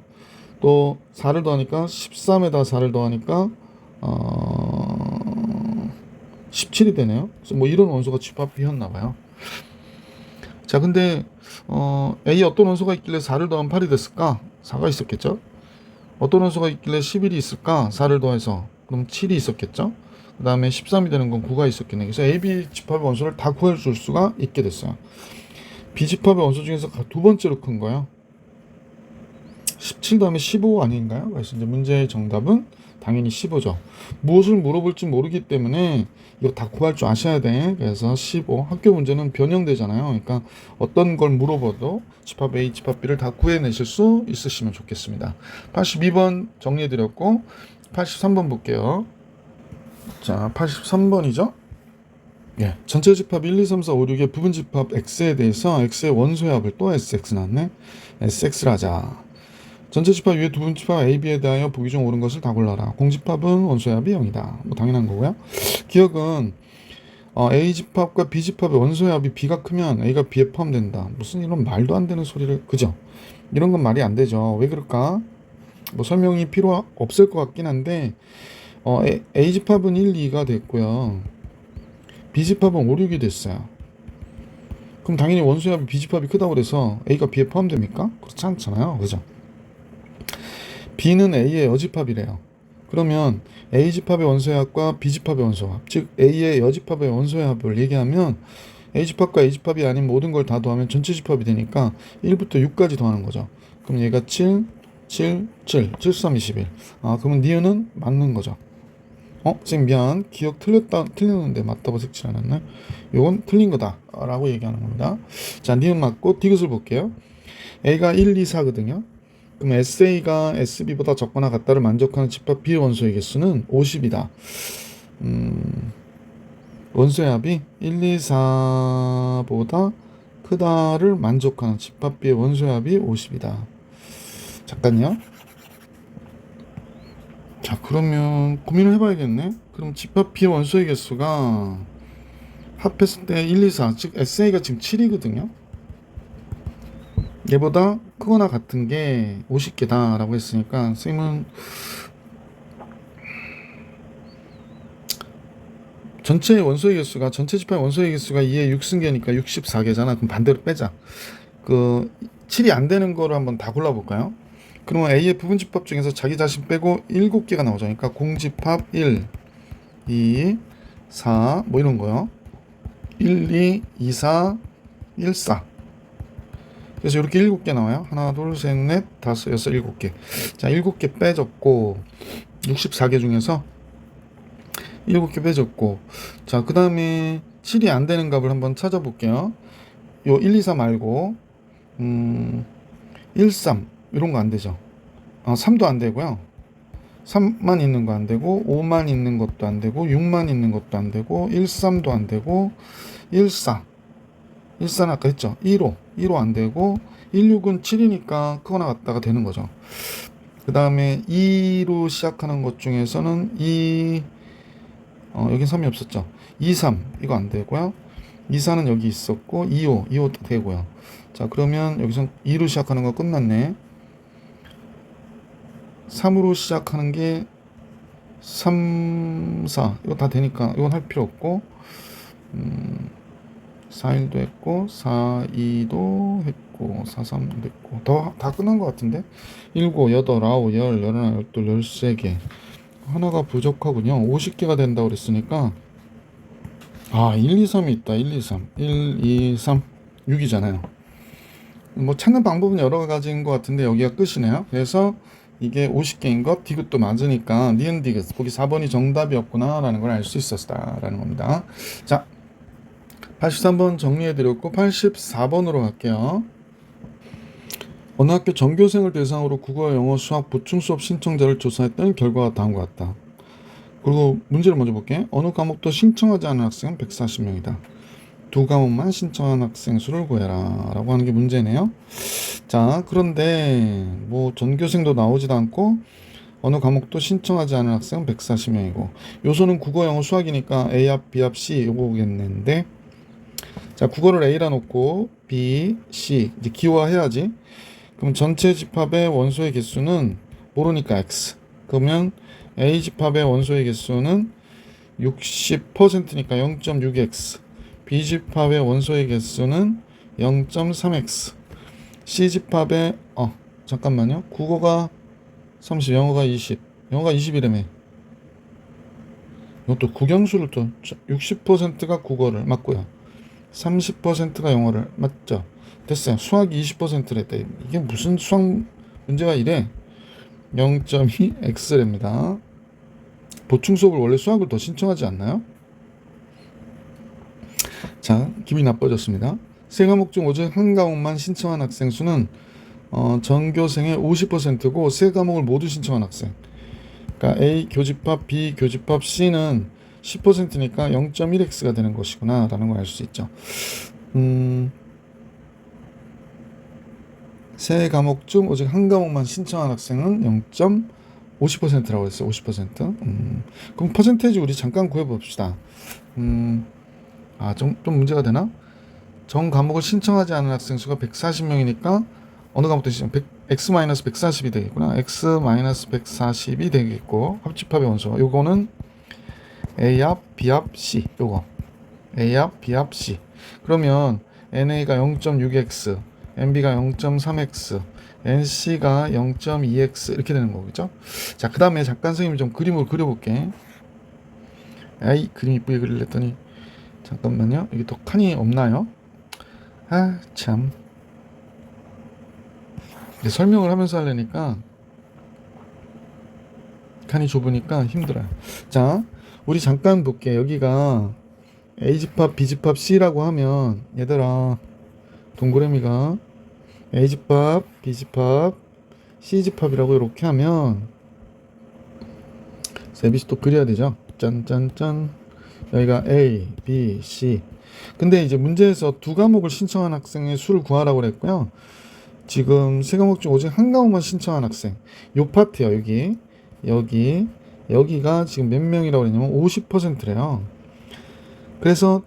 또 4를 더하니까 13에다 4를 더하니까 17이 되네요. 그래서 뭐 이런 원소가 집합이었나 봐요. 자, 근데 A에 어떤 원소가 있길래 4를 더하면 8이 됐을까? 4가 있었겠죠? 어떤 원소가 있길래 11이 있을까? 4를 더해서 그럼 7이 있었겠죠? 그 다음에 13이 되는 건 9가 있었겠네. 그래서 A, B 집합의 원소를 다 구해줄 수가 있게 됐어요. B 집합의 원소 중에서 두 번째로 큰 거예요. 17 다음에 15 아닌가요? 그래서 이제 문제의 정답은 당연히 15죠. 무엇을 물어볼지 모르기 때문에 이거 다 구할 줄 아셔야 돼. 그래서 15. 학교 문제는 변형되잖아요. 그러니까 어떤 걸 물어봐도 집합 A, 집합 B를 다 구해내실 수 있으시면 좋겠습니다. 82번 정리해드렸고 83번 볼게요. 자, 83번이죠. 예, 전체 집합 1, 2, 3, 4, 5, 6의 부분 집합 X에 대해서 X의 원소의 합을 또 SX 나왔네. SX를 하자. 전체 집합 위에 두 분 집합 A, B에 대하여 보기 중 옳은 것을 다 골라라. 공집합은 원소의 합이 0이다. 뭐 당연한 거고요. 기억은 A 집합과 B 집합의 원소의 합이 B가 크면 A가 B에 포함된다. 무슨 이런 말도 안 되는 소리를, 그죠? 이런 건 말이 안 되죠. 왜 그럴까? 뭐 설명이 필요 없을 것 같긴 한데 A 집합은 1, 2가 됐고요. B 집합은 5, 6이 됐어요. 그럼 당연히 원소의 합이 B 집합이 크다고 그래서 A가 B에 포함됩니까? 그렇지 않잖아요. 그죠? B는 A의 여집합이래요. 그러면 A집합의 원소의 합과 B집합의 원소의 합, 즉 A의 여집합의 원소의 합을 얘기하면 A집합과 A집합이 아닌 모든 걸 다 더하면 전체 집합이 되니까 1부터 6까지 더하는 거죠. 그럼 얘가 7, 7, 7, 7, 3, 21. 그러면 니은은 맞는 거죠. 쌤 미안, 기억 틀렸는데 맞다고 색칠 않았네. 요건 틀린 거다 라고 얘기하는 겁니다. 자, 니은 맞고 디귿을 볼게요. A가 1, 2, 4거든요. 그럼 SA가 SB보다 적거나 같다를 만족하는 집합 B의 원소의 개수는 50이다. 원소의 합이 1, 2, 4보다 크다를 만족하는 집합 B의 원소의 합이 50이다. 잠깐요. 자, 자, 그러면 고민을 해봐야겠네. 그럼 집합 비원소의 개수가 합했을 때 1, 2, 4, 즉 SA가 지금 7이거든요. 얘보다 크거나 같은 게 50개다 라고 했으니까 선생님은 전체 원소의 개수가, 전체 집합 원소의 개수가 2의 6승계니까 64개잖아. 그럼 반대로 빼자. 그 7이 안 되는 거를 한번 다 골라볼까요? 그러면 A의 부분 집합 중에서 자기 자신 빼고 7개가 나오죠. 그러니까 공집합 1, 2, 4 뭐 이런 거요. 1, 2, 2, 4, 1, 4. 그래서 이렇게 7개 나와요. 하나, 둘, 셋, 넷, 다섯, 여섯, 7개. 자, 7개 빼졌고 64개 중에서 7개 빼졌고, 자, 그 다음에 7이 안 되는 값을 한번 찾아볼게요. 요 1, 2, 4 말고 1, 3 이런 거 안 되죠. 3도 안 되고요. 3만 있는 거 안 되고, 5만 있는 것도 안 되고, 6만 있는 것도 안 되고, 1, 3도 안 되고, 1, 4 1, 4는 아까 했죠. 1호 안 되고, 1, 6은 7이니까 크거나 같다가 되는 거죠. 그 다음에 2로 시작하는 것 중에서는 여긴 3이 없었죠. 2, 3 이거 안 되고요. 2, 4는 여기 있었고 2호 되고요. 자, 그러면 여기서 2로 시작하는 거 끝났네. 3으로 시작하는 게 3, 4 이거 다 되니까 이건 할 필요 없고 4, 1도 했고 4, 2도 했고 4, 3도 했고 다 끝난 것 같은데. 7, 8, 9, 10, 11, 12, 13개 하나가 부족하군요. 50개가 된다고 그랬으니까 1, 2, 3이 있다. 1, 2, 3 1, 2, 3 6이잖아요. 뭐 찾는 방법은 여러 가지인 것 같은데 여기가 끝이네요. 그래서 이게 50개인 것, 디귿도 맞으니까 니은 디귿 거기 4번이 정답이었구나 라는 걸 알 수 있었다 라는 겁니다. 자, 83번 정리해드렸고 84번으로 갈게요. 어느 학교 전교생을 대상으로 국어, 영어, 수학 보충 수업 신청자를 조사했더니 결과가 다음과 같다. 그리고 문제를 먼저 볼게. 어느 과목도 신청하지 않은 학생은 140명이다. 두 과목만 신청한 학생 수를 구해라 라고 하는 게 문제네요. 자, 그런데 뭐 전교생도 나오지도 않고 어느 과목도 신청하지 않은 학생은 140명이고 요소는 국어, 영어, 수학이니까 A합, B합, C 요거겠는데, 자, 국어를 A라 놓고 B, C 이제 기호화해야지. 그럼 전체 집합의 원소의 개수는 모르니까 X. 그러면 A 집합의 원소의 개수는 60%니까 0.6x. B 집합의 원소의 개수는 0.3x. C 집합의 잠깐만요. 국어가 30, 영어가 20. 영어가 20이라며. 이것도 국영수를 또 60%가 국어를 맞고요. 30%가 영어를 맞죠. 됐어요. 수학이 20%랬다. 이게 무슨 수학 문제가 이래? 0.2x랍니다. 보충 수업을 원래 수학을 더 신청하지 않나요? 자, 기분이 나빠졌습니다. 세 과목 중 오직 한 과목만 신청한 학생 수는 전교생의 50%고 세 과목을 모두 신청한 학생. 그러니까 A 교집합, B 교집합, C는 10%니까 0.1x가 되는 것이구나 라는 걸 알 수 있죠. 세 과목 중 오직 한 과목만 신청한 학생은 0.50%라고 했어요. 50%. 그럼 퍼센테이지 우리 잠깐 구해봅시다. 좀 문제가 되나? 전 과목을 신청하지 않은 학생 수가 140명이니까 어느 과목도 x-140이 되겠구나. x-140이 되겠고 합집합의 원소 요거는 A합, B합, C 요거 A합, B합, C. 그러면 NA가 0.6x, NB가 0.3x, NC가 0.2x 이렇게 되는 거겠죠. 자, 그 다음에 잠깐 선생님이 좀 그림을 그려볼게. 그림 이쁘게 그리랬더니 잠깐만요. 여기 또 칸이 없나요? 참. 설명을 하면서 하려니까 칸이 좁으니까 힘들어요. 자, 우리 잠깐 볼게. 여기가 A집합, B집합, C라고 하면 얘들아 동그라미가 A집합, B집합, C집합이라고 이렇게 하면 세비시 또 그려야 되죠. 짠짠짠. 여기가 A, B, C. 근데 이제 문제에서 두 과목을 신청한 학생의 수를 구하라고 그랬고요. 지금 세 과목 중 오직 한 과목만 신청한 학생. 요 파트요. 여기 여기가 지금 몇 명이라고 그랬냐면 50%래요. 그래서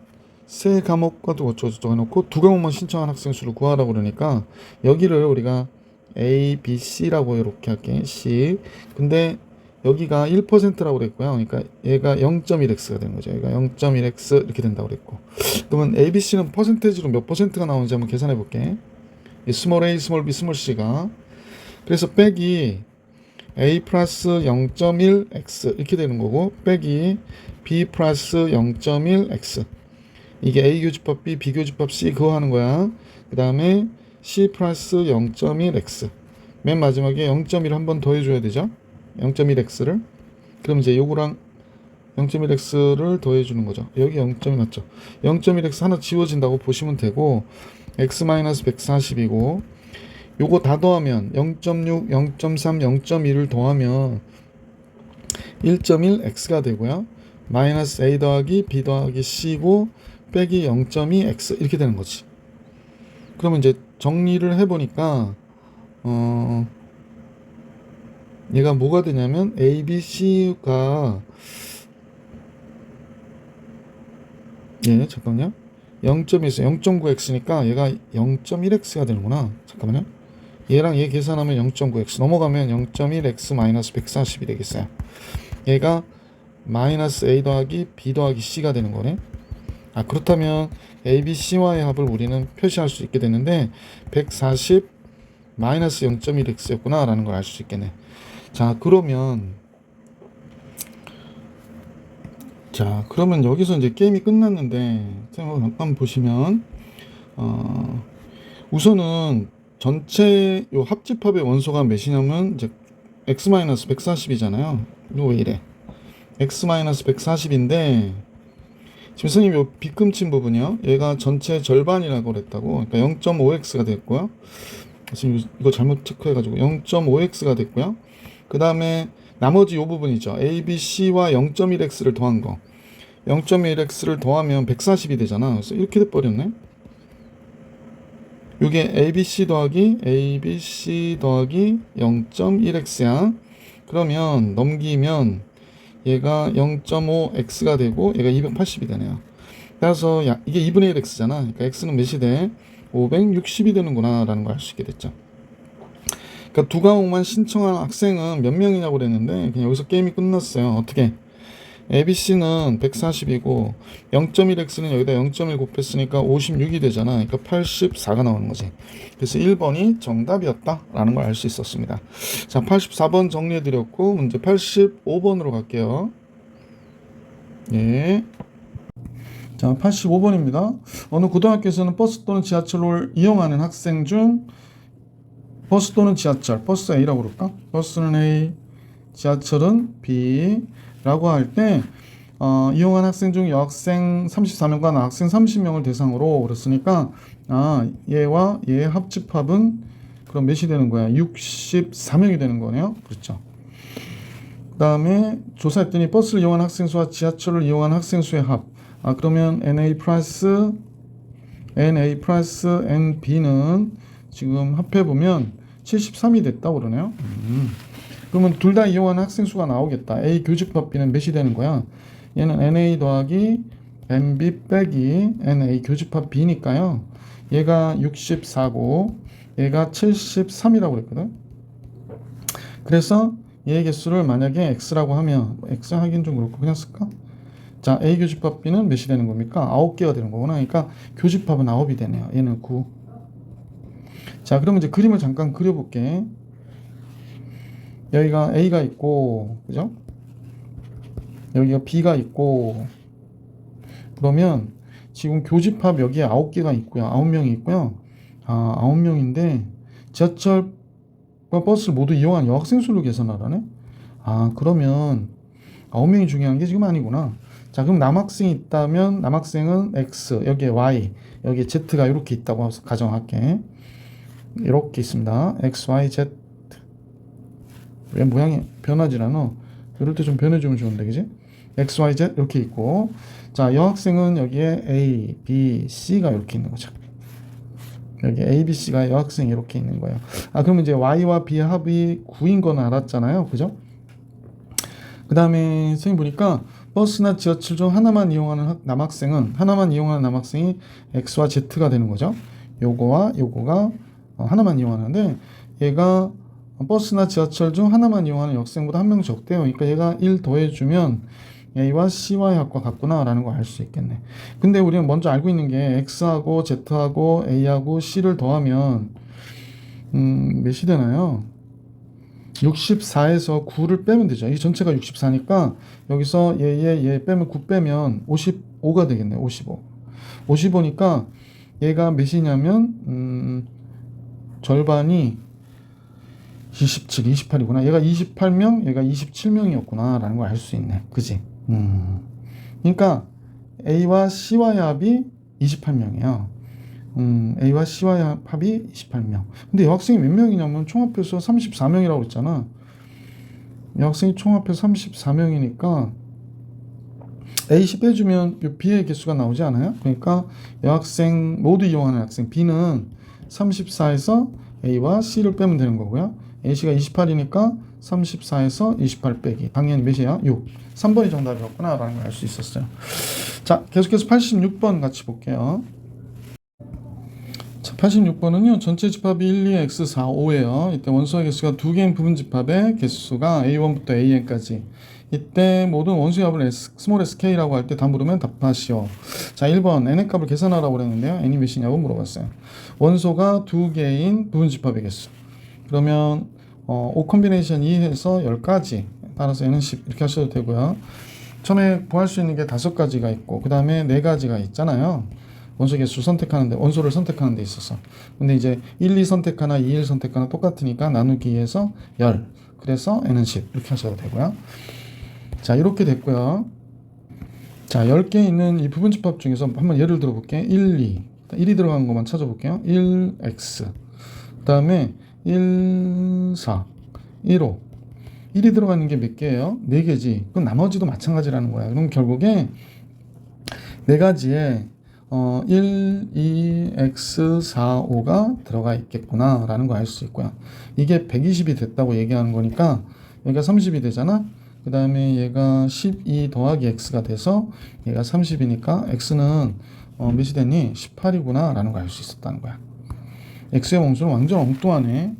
세 과목과도 어쩌고저쩌고 해놓고 두 과목만 신청한 학생 수를 구하라고 그러니까 여기를 우리가 A, B, C라고 이렇게 할게. C. 근데 여기가 1%라고 그랬고요. 그러니까 얘가 0.1x가 되는 거죠. 얘가 0.1x 이렇게 된다고 그랬고. 그러면 A, B, C는 퍼센테이지로 몇 퍼센트가 나오는지 한번 계산해 볼게. 이 스몰 a, 스몰 b, 스몰 c가. 그래서 빼기 a 플러스 0.1x 이렇게 되는 거고, 빼기 b 플러스 0.1x. 이게 A 교집합 B, B 교집합 C 그거 하는 거야. 그 다음에 C 플러스 0.1x. 맨 마지막에 0.1 한 번 더 해줘야 되죠. 0.1x를. 그럼 이제 요거랑 0.1x를 더해주는 거죠. 여기 0.1 맞죠? 0.1x 하나 지워진다고 보시면 되고, x-140이고, 요거 다 더하면 0.6, 0.3, 0.1을 더하면 1.1x가 되고요. 마이너스 a 더하기 b 더하기 c고 빼기 0.2x 이렇게 되는 거지. 그러면 이제 정리를 해보니까 얘가 뭐가 되냐면 a, b, c가 잠깐만요. 0.1에서 0.9x니까 얘가 0.1x가 되는구나. 잠깐만요. 얘랑 얘 계산하면 0.9x 넘어가면 0.1x 마이너스 140이 되겠어요. 얘가 마이너스 a 더하기 b 더하기 c가 되는 거네. 그렇다면 a, b, c와의 합을 우리는 표시할 수 있게 되는데 140 마이너스 0.1x였구나 라는 걸 알 수 있겠네. 그러면 여기서 이제 게임이 끝났는데 잠깐 보시면 우선은 전체 요 합집합의 원소가 몇이냐면 이제 x-140이잖아요. 이거 왜 이래? x-140인데 지금 선생님 요 빗금친 부분이요. 얘가 전체 절반이라고 그랬다고. 그러니까 0.5x가 됐고요. 지금 이거 잘못 체크해가지고 0.5x가 됐고요. 그 다음에 나머지 요 부분이죠. a, b, c와 0.1x를 더한 거. 0.1x를 더하면 140이 되잖아. 그래서 이렇게 돼버렸네. 요게 ABC 더하기 ABC 더하기 0.1x야. 그러면 넘기면 얘가 0.5x가 되고 얘가 280이 되네요. 따라서 이게 2분의 1x잖아. 그러니까 x는 몇이 돼? 560이 되는구나 라는 걸 알 수 있게 됐죠. 그러니까 두 과목만 신청한 학생은 몇 명이냐고 그랬는데 그냥 여기서 게임이 끝났어요. 어떻게? ABC는 140이고 0.1x는 여기다 0.1 곱했으니까 56이 되잖아. 그러니까 84가 나오는 거지. 그래서 1번이 정답이었다 라는 걸 알 수 있었습니다. 자, 84번 정리해 드렸고 문제 85번으로 갈게요. 예. 자, 85번입니다. 어느 고등학교에서는 버스 또는 지하철을 이용하는 학생 중 버스 또는 지하철, 버스 A라고 그럴까? 버스는 A, 지하철은 B 라고 할 때 이용한 학생 중 여학생 34명과 남학생 30명을 대상으로 그랬으니까 얘와 얘의 합집합은 그럼 몇이 되는 거야? 64명이 되는 거네요. 그렇죠. 그 다음에 조사했더니 버스를 이용한 학생 수와 지하철을 이용한 학생 수의 합. 그러면 NA 플러스 NB는 지금 합해보면 73이 됐다고 그러네요. 그러면 둘 다 이용하는 학생 수가 나오겠다. A 교집합 B는 몇이 되는 거야? 얘는 NA 더하기 NB 빼기 NA 교집합 B니까요. 얘가 64고 얘가 73이라고 그랬거든. 그래서 얘의 개수를 만약에 X라고 하면 X 하긴 좀 그렇고 그냥 쓸까? 자, A 교집합 B는 몇이 되는 겁니까? 9개가 되는 거구나. 그러니까 교집합은 9이 되네요. 얘는 9. 자, 그러면 이제 그림을 잠깐 그려볼게. 여기가 A가 있고, 그죠? 여기가 B가 있고, 그러면 지금 교집합 여기에 9개가 있고요. 9명이 있고요. 9명인데, 지하철과 버스를 모두 이용한 여학생 수를 계산하라네? 그러면 9명이 중요한 게 지금 아니구나. 자, 그럼 남학생이 있다면, 남학생은 X, 여기에 Y, 여기에 Z가 이렇게 있다고 가정할게. 이렇게 있습니다. X, Y, Z. 왜 모양이 변하지 않아? 이럴 때 좀 변해주면 좋은데, 그지? X, Y, Z 이렇게 있고, 자, 여학생은 여기에 A, B, C가 이렇게 있는 거죠. 여기 A, B, C가 여학생이 이렇게 있는 거예요. 그러면 이제 Y와 B 합이 9인 건 알았잖아요, 그죠? 그 다음에 선생님 보니까 버스나 지하철 중 하나만 이용하는 남학생이 X와 Z가 되는 거죠. 요거와 요거가 하나만 이용하는데, 얘가 버스나 지하철 중 하나만 이용하는 여학생보다 한 명 적대요. 그러니까 얘가 1 더해주면 A와 C와의 합과 같구나 라는 걸 알 수 있겠네. 근데 우리는 먼저 알고 있는 게 X하고 Z하고 A하고 C를 더하면 몇이 되나요? 64에서 9를 빼면 되죠. 이 전체가 64니까 여기서 얘 빼면 9 빼면 55가 되겠네. 55. 55니까 얘가 몇이냐면 절반이 27, 28이구나. 얘가 28명, 얘가 27명이었구나 라는 걸 알 수 있네. 그지? 그러니까 A와 C와의 합이 28명이에요. A와 C와의 합이 28명. 근데 여학생이 몇 명이냐면 총합해서 34명이라고 그랬잖아. 여학생이 총합해서 34명이니까 A, C 빼주면 B의 개수가 나오지 않아요? 그러니까 여학생 모두 이용하는 학생 B는 34에서 A와 C를 빼면 되는 거고요. A씨가 28이니까 34에서 28 빼기. 당연히 몇이야? 6. 3번이 정답이었구나 라는 걸 알 수 있었어요. 자, 계속해서 86번 같이 볼게요. 자, 86번은요. 전체 집합이 1, 2, x, 4, 5예요. 이때 원소의 개수가 2개인 부분 집합의 개수가 a1부터 an까지. 이때 모든 원소의 합을 스몰 sk라고 할 때 다 물으면 답하시오. 자, 1번 n의 값을 계산하라고 그랬는데요. n이 몇이냐고 물어봤어요. 원소가 2개인 부분 집합의 개수. 그러면 5 콤비네이션 2 해서 10가지. 따라서 n은 10 이렇게 하셔도 되고요. 처음에 구할 수 있는 게 5가지가 있고 그 다음에 4가지가 있잖아요. 원소 개수 선택하는데, 원소를 선택하는 데 있어서. 근데 이제 1, 2 선택하나 2, 1 선택하나 똑같으니까 나누기 해서 10. 그래서 n은 10 이렇게 하셔도 되고요. 자, 이렇게 됐고요. 자, 10개 있는 이 부분 집합 중에서 한번 예를 들어 볼게요. 1, 2. 1이 들어간 것만 찾아볼게요. 1x. 그 다음에 1, 4. 1, 5. 1이 들어가는 게 몇 개예요? 4개지. 그럼 나머지도 마찬가지라는 거야. 그럼 결국에 4가지에 1, 2, x, 4, 5가 들어가 있겠구나 라는 거 알 수 있고요. 이게 120이 됐다고 얘기하는 거니까 여기가 30이 되잖아. 그 다음에 얘가 12 더하기 x가 돼서 얘가 30이니까 x는 몇이 되니? 18이구나 라는 거 알 수 있었다는 거야. x의 원소는 완전 엉뚱하네.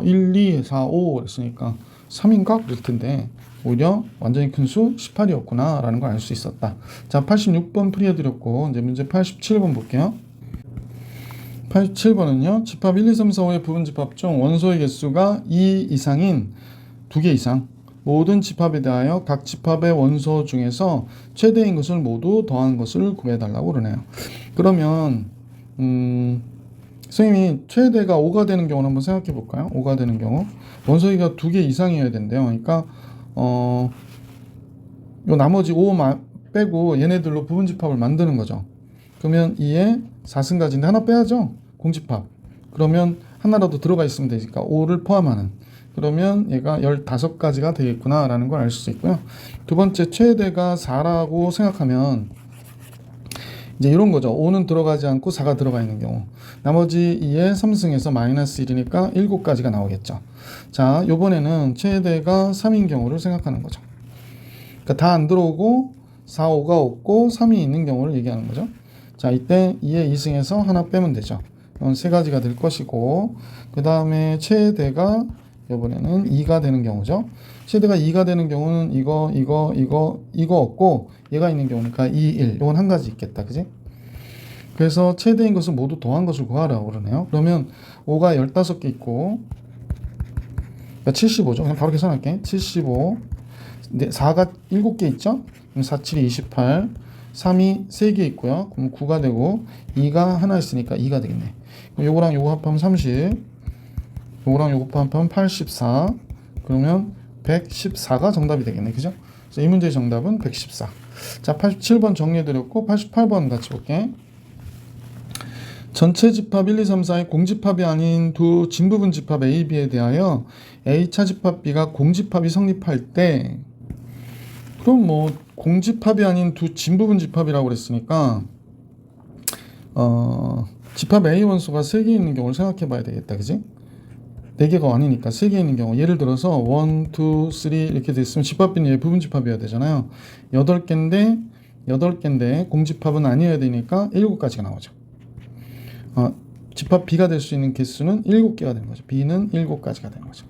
1, 2, 4, 5 그랬으니까 3인가? 그럴 텐데 오히려 완전히 큰 수 18이었구나 라는 걸 알 수 있었다. 자, 86번 풀이해드렸고 이제 문제 87번 볼게요. 87번은요. 집합 1, 2, 3, 4, 5의 부분 집합 중 원소의 개수가 2 이상인 2개 이상 모든 집합에 대하여 각 집합의 원소 중에서 최대인 것을 모두 더한 것을 구해달라고 그러네요. 그러면 선생님이 최대가 5가 되는 경우는 한번 생각해 볼까요? 5가 되는 경우 원소의가 2개 이상이어야 된대요. 그러니까 요 나머지 5 빼고 얘네들로 부분 집합을 만드는 거죠. 그러면 2에 4승가지인데 하나 빼야죠. 공집합. 그러면 하나라도 들어가 있으면 되니까 5를 포함하는. 그러면 얘가 15가지가 되겠구나 라는 걸 알 수 있고요. 두 번째 최대가 4라고 생각하면 이제 이런 거죠. 5는 들어가지 않고 4가 들어가 있는 경우. 나머지 2에 3승에서 마이너스 1이니까 7가지가 나오겠죠. 자, 요번에는 최대가 3인 경우를 생각하는 거죠. 그러니까 다 안 들어오고 4, 5가 없고 3이 있는 경우를 얘기하는 거죠. 자, 이때 2에 2승에서 하나 빼면 되죠. 이건 3가지가 될 것이고 그 다음에 최대가 이번에는 2가 되는 경우죠. 최대가 2가 되는 경우는 이거 없고 얘가 있는 경우니까 2, 1. 이건 한 가지 있겠다. 그지? 그래서 최대인 것을 모두 더한 것을 구하라고 그러네요. 그러면 5가 15개 있고 그러니까 75죠. 그냥 바로 계산할게. 75. 4가 7개 있죠? 그럼 4, 7이 28. 3이 3개 있고요. 그럼 9가 되고 2가 하나 있으니까 2가 되겠네. 그럼 요거랑 요거 합하면 30. 요거랑 요거 합하면 84. 그러면 114가 정답이 되겠네. 그죠? 그래서 이 문제의 정답은 114. 자, 87번 정리해드렸고 88번 같이 볼게. 전체 집합 1, 2, 3, 4의 공집합이 아닌 두 진부분 집합 A, B에 대하여 A차 집합 B가 공집합이 성립할 때 그럼 뭐 공집합이 아닌 두 진부분 집합이라고 그랬으니까 집합 A 원소가 3개 있는 경우를 생각해 봐야 되겠다. 그지? 4개가 아니니까 3개 있는 경우, 예를 들어서 1, 2, 3 이렇게 됐으면 집합비는 얘 부분집합이어야 되잖아요. 8개인데 공집합은 아니어야 되니까 7가지가 나오죠. 집합 B가 될 수 있는 개수는 7개가 되는 거죠. B는 7가지가 되는 거죠.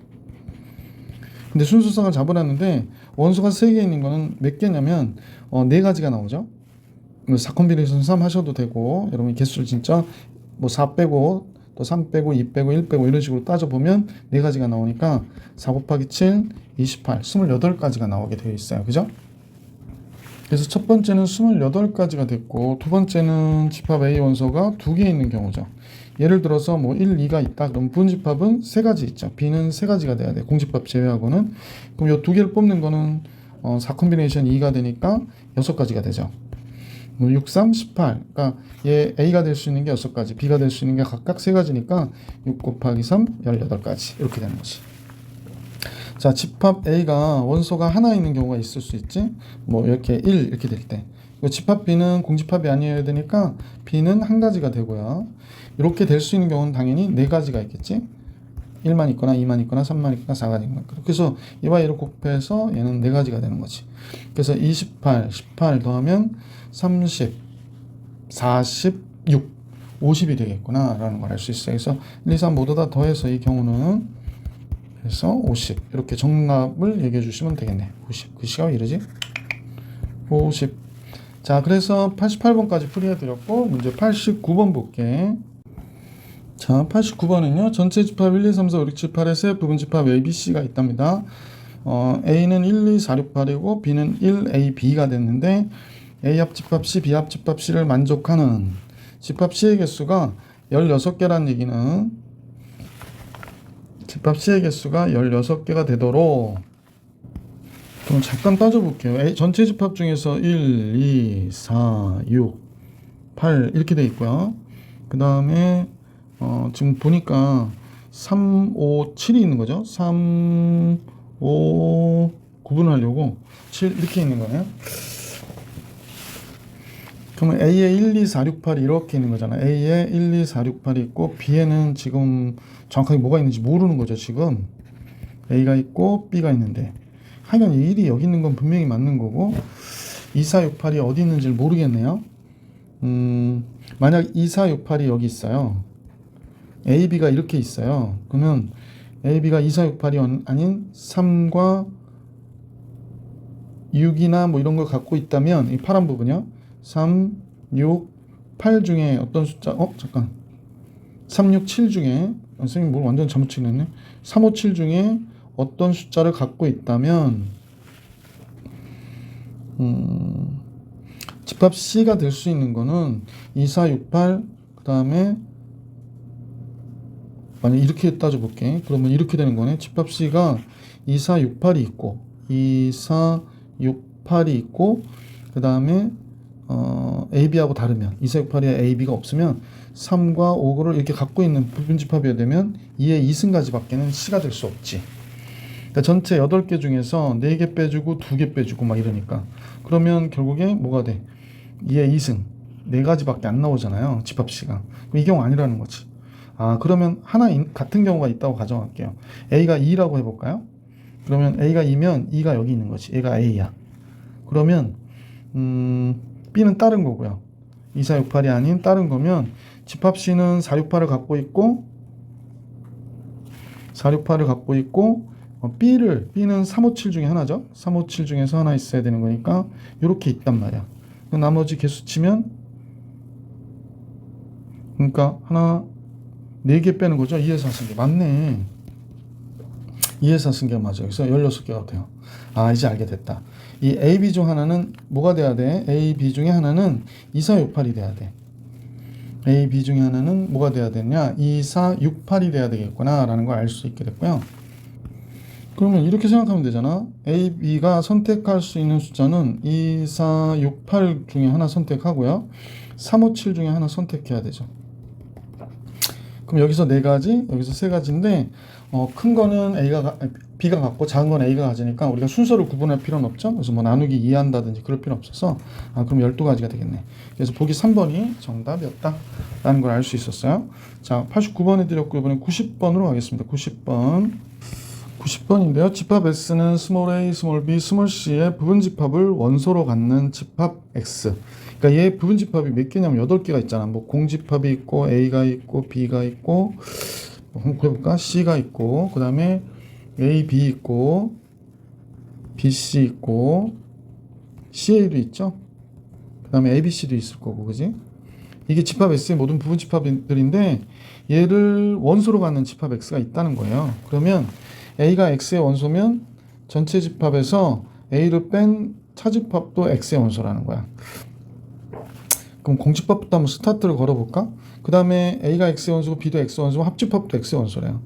근데 순수성을 잡으라는데 원소가 3개 있는 거는 몇 개냐면 4가지가 나오죠. 4 콤비네이션 3 하셔도 되고, 여러분 개수를 진짜 뭐 4 빼고 또 3 빼고 2 빼고 1 빼고 이런 식으로 따져보면 4가지가 나오니까 4 곱하기 7, 28, 28가지가 나오게 되어 있어요. 그죠? 그래서 첫 번째는 28가지가 됐고, 두 번째는 집합 A 원소가 2개 있는 경우죠. 예를 들어서 뭐 1, 2가 있다. 그럼 분집합은 3가지 있죠. B는 3가지가 돼야 돼. 공집합 제외하고는. 그럼 이 2개를 뽑는 거는 4 콤비네이션 2가 되니까 6가지가 되죠. 6, 3, 18. 그러니까 얘 A가 될 수 있는 게 6가지, B가 될 수 있는 게 각각 3가지니까 6 곱하기 3, 18가지. 이렇게 되는 거지. 자, 집합 A가 원소가 하나 있는 경우가 있을 수 있지. 뭐 이렇게 1 이렇게 될 때. 집합 B는 공집합이 아니어야 되니까 B는 1가지가 되고요. 이렇게 될 수 있는 경우는 당연히 4가지가 있겠지. 1만 있거나 2만 있거나 3만 있거나 4가지 있거나. 그래서 이와 얘를 곱해서 얘는 4가지가 되는 거지. 그래서 28, 18 더하면 30, 46, 50이 되겠구나 라는 걸 알 수 있어요. 그래서 1, 2, 3 모두 다 더해서 이 경우는 그래서 50 이렇게 정답을 얘기해 주시면 되겠네. 50. 글씨가 왜 이러지? 50. 자, 그래서 88번까지 풀이해 드렸고, 문제 89번 볼게. 자, 89번은요. 전체 집합 1, 2, 3, 4, 5, 6, 7, 8의 세 부분 집합 A, B, C가 있답니다. A는 1, 2, 4, 6, 8이고 B는 1, A, B가 됐는데 A 합집합 C, B 합집합 C를 만족하는 집합 C의 개수가 16개란 얘기는 집합 C의 개수가 16개가 되도록, 그럼 잠깐 따져볼게요. 전체 집합 중에서 1, 2, 4, 6, 8 이렇게 돼 있고요. 그 다음에 지금 보니까 3, 5, 7이 있는 거죠. 3, 5 구분하려고 7 이렇게 있는 거네요. 그러면 A에 1, 2, 4, 6, 8이 이렇게 있는 거잖아요. A에 1, 2, 4, 6, 8이 있고 B에는 지금 정확하게 뭐가 있는지 모르는 거죠. 지금 A가 있고 B가 있는데 하여간 1이 여기 있는 건 분명히 맞는 거고 2, 4, 6, 8이 어디 있는지를 모르겠네요. 만약 2, 4, 6, 8이 여기 있어요. A, B가 이렇게 있어요. 그러면 A, B가 2, 4, 6, 8이 아닌 3과 6이나 뭐 이런 걸 갖고 있다면 이 파란 부분이요. 3, 6, 8 중에 어떤 숫자, 잠깐. 3, 6, 7 중에, 선생님 뭘 완전 잘못 치냈네. 3, 5, 7 중에 어떤 숫자를 갖고 있다면, 집합 C가 될 수 있는 거는 2, 4, 6, 8, 그 다음에, 만약 이렇게 따져볼게. 그러면 이렇게 되는 거네. 집합 C가 2, 4, 6, 8이 있고, 2, 4, 6, 8이 있고, 그 다음에, AB하고 다르면 2, 4, 6, 8에 AB가 없으면 3과 5를 이렇게 갖고 있는 부분집합이어야 되면 2의 2승가지밖에는 C가 될 수 없지. 그러니까 전체 8개 중에서 4개 빼주고 2개 빼주고 막 이러니까 그러면 결국에 뭐가 돼? 2의 2승 4가지밖에 안 나오잖아요. 집합 C가. 이 경우 아니라는 거지. 그러면 하나 같은 경우가 있다고 가정할게요. A가 2라고 해볼까요? 그러면 A가 2면 2가 여기 있는 거지. 얘가 A야. 그러면 B는 다른 거고요. 2, 4, 6, 8이 아닌 다른 거면 집합 C는 4, 6, 8을 갖고 있고 4, 6, 8을 갖고 있고 B는 3, 5, 7 중에 하나죠. 3, 5, 7 중에서 하나 있어야 되는 거니까 이렇게 있단 말이야. 나머지 개수 치면 그러니까 하나 4개 빼는 거죠. 2에서 4승계 맞네. 2에서 4승계가 맞아요. 그래서 16개가 돼요. 이제 알게 됐다. 이 A, B 중 하나는 뭐가 돼야 돼? A, B 중에 하나는 2, 4, 6, 8이 돼야 돼. A, B 중에 하나는 뭐가 돼야 되냐? 2, 4, 6, 8이 돼야 되겠구나 라는 걸 알 수 있게 됐고요. 그러면 이렇게 생각하면 되잖아. A, B가 선택할 수 있는 숫자는 2, 4, 6, 8 중에 하나 선택하고요. 3, 5, 7 중에 하나 선택해야 되죠. 그럼 여기서 4가지, 여기서 3가지인데 큰 거는 B가 같고 작은 건 A가 가지니까 우리가 순서를 구분할 필요는 없죠. 그래서 뭐 나누기 2한다든지 그럴 필요 없어서 그럼 12가지가 되겠네. 그래서 보기 3번이 정답이었다 라는 걸 알 수 있었어요. 자, 89번 해드렸고 이번엔 90번으로 가겠습니다. 90번인데요. 집합 S는 스몰 a, 스몰 b, 스몰 c의 부분 집합을 원소로 갖는 집합 X. 그러니까 얘 부분 집합이 몇 개냐면 8개가 있잖아. 뭐 공집합이 있고 A가 있고 B가 있고 한번 해볼까? C가 있고 그 다음에 A, B 있고 B, C 있고 CA도 있죠. 그 다음에 A, B, C도 있을 거고 그지? 이게 집합 S의 모든 부분 집합들인데 얘를 원소로 갖는 집합 X가 있다는 거예요. 그러면 A가 X의 원소면 전체 집합에서 A를 뺀 차집합도 X의 원소라는 거야. 그럼 공집합부터 한번 스타트를 걸어볼까? 그 다음에 A가 X의 원소고 B도 X의 원소고 합집합도 X의 원소래요.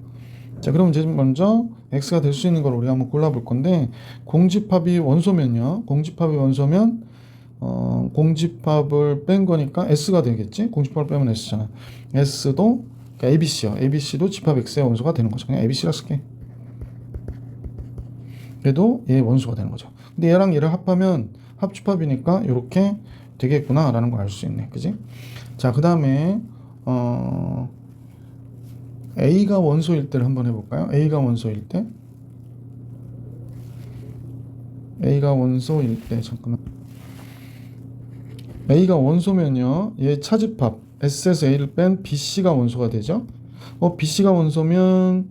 자, 그럼 이제 먼저 X가 될 수 있는 걸 우리가 한번 골라볼 건데 공집합이 원소면요. 공집합이 원소면 공집합을 뺀 거니까 S가 되겠지? 공집합을 빼면 S잖아. S도 그러니까 ABC요. ABC도 집합 X의 원소가 되는 거죠. 그냥 ABC라 쓸게. 얘도 얘의 원소가 되는 거죠. 근데 얘랑 얘를 합하면 합집합이니까 이렇게 되겠구나 라는 걸 알 수 있네. 그지? 자, 그 다음에 A가 원소일 때를 한번 해볼까요? A가 원소일 때 잠깐만. A가 원소면요. 얘 차집합 S에서 A를 뺀 BC가 원소가 되죠. BC가 원소면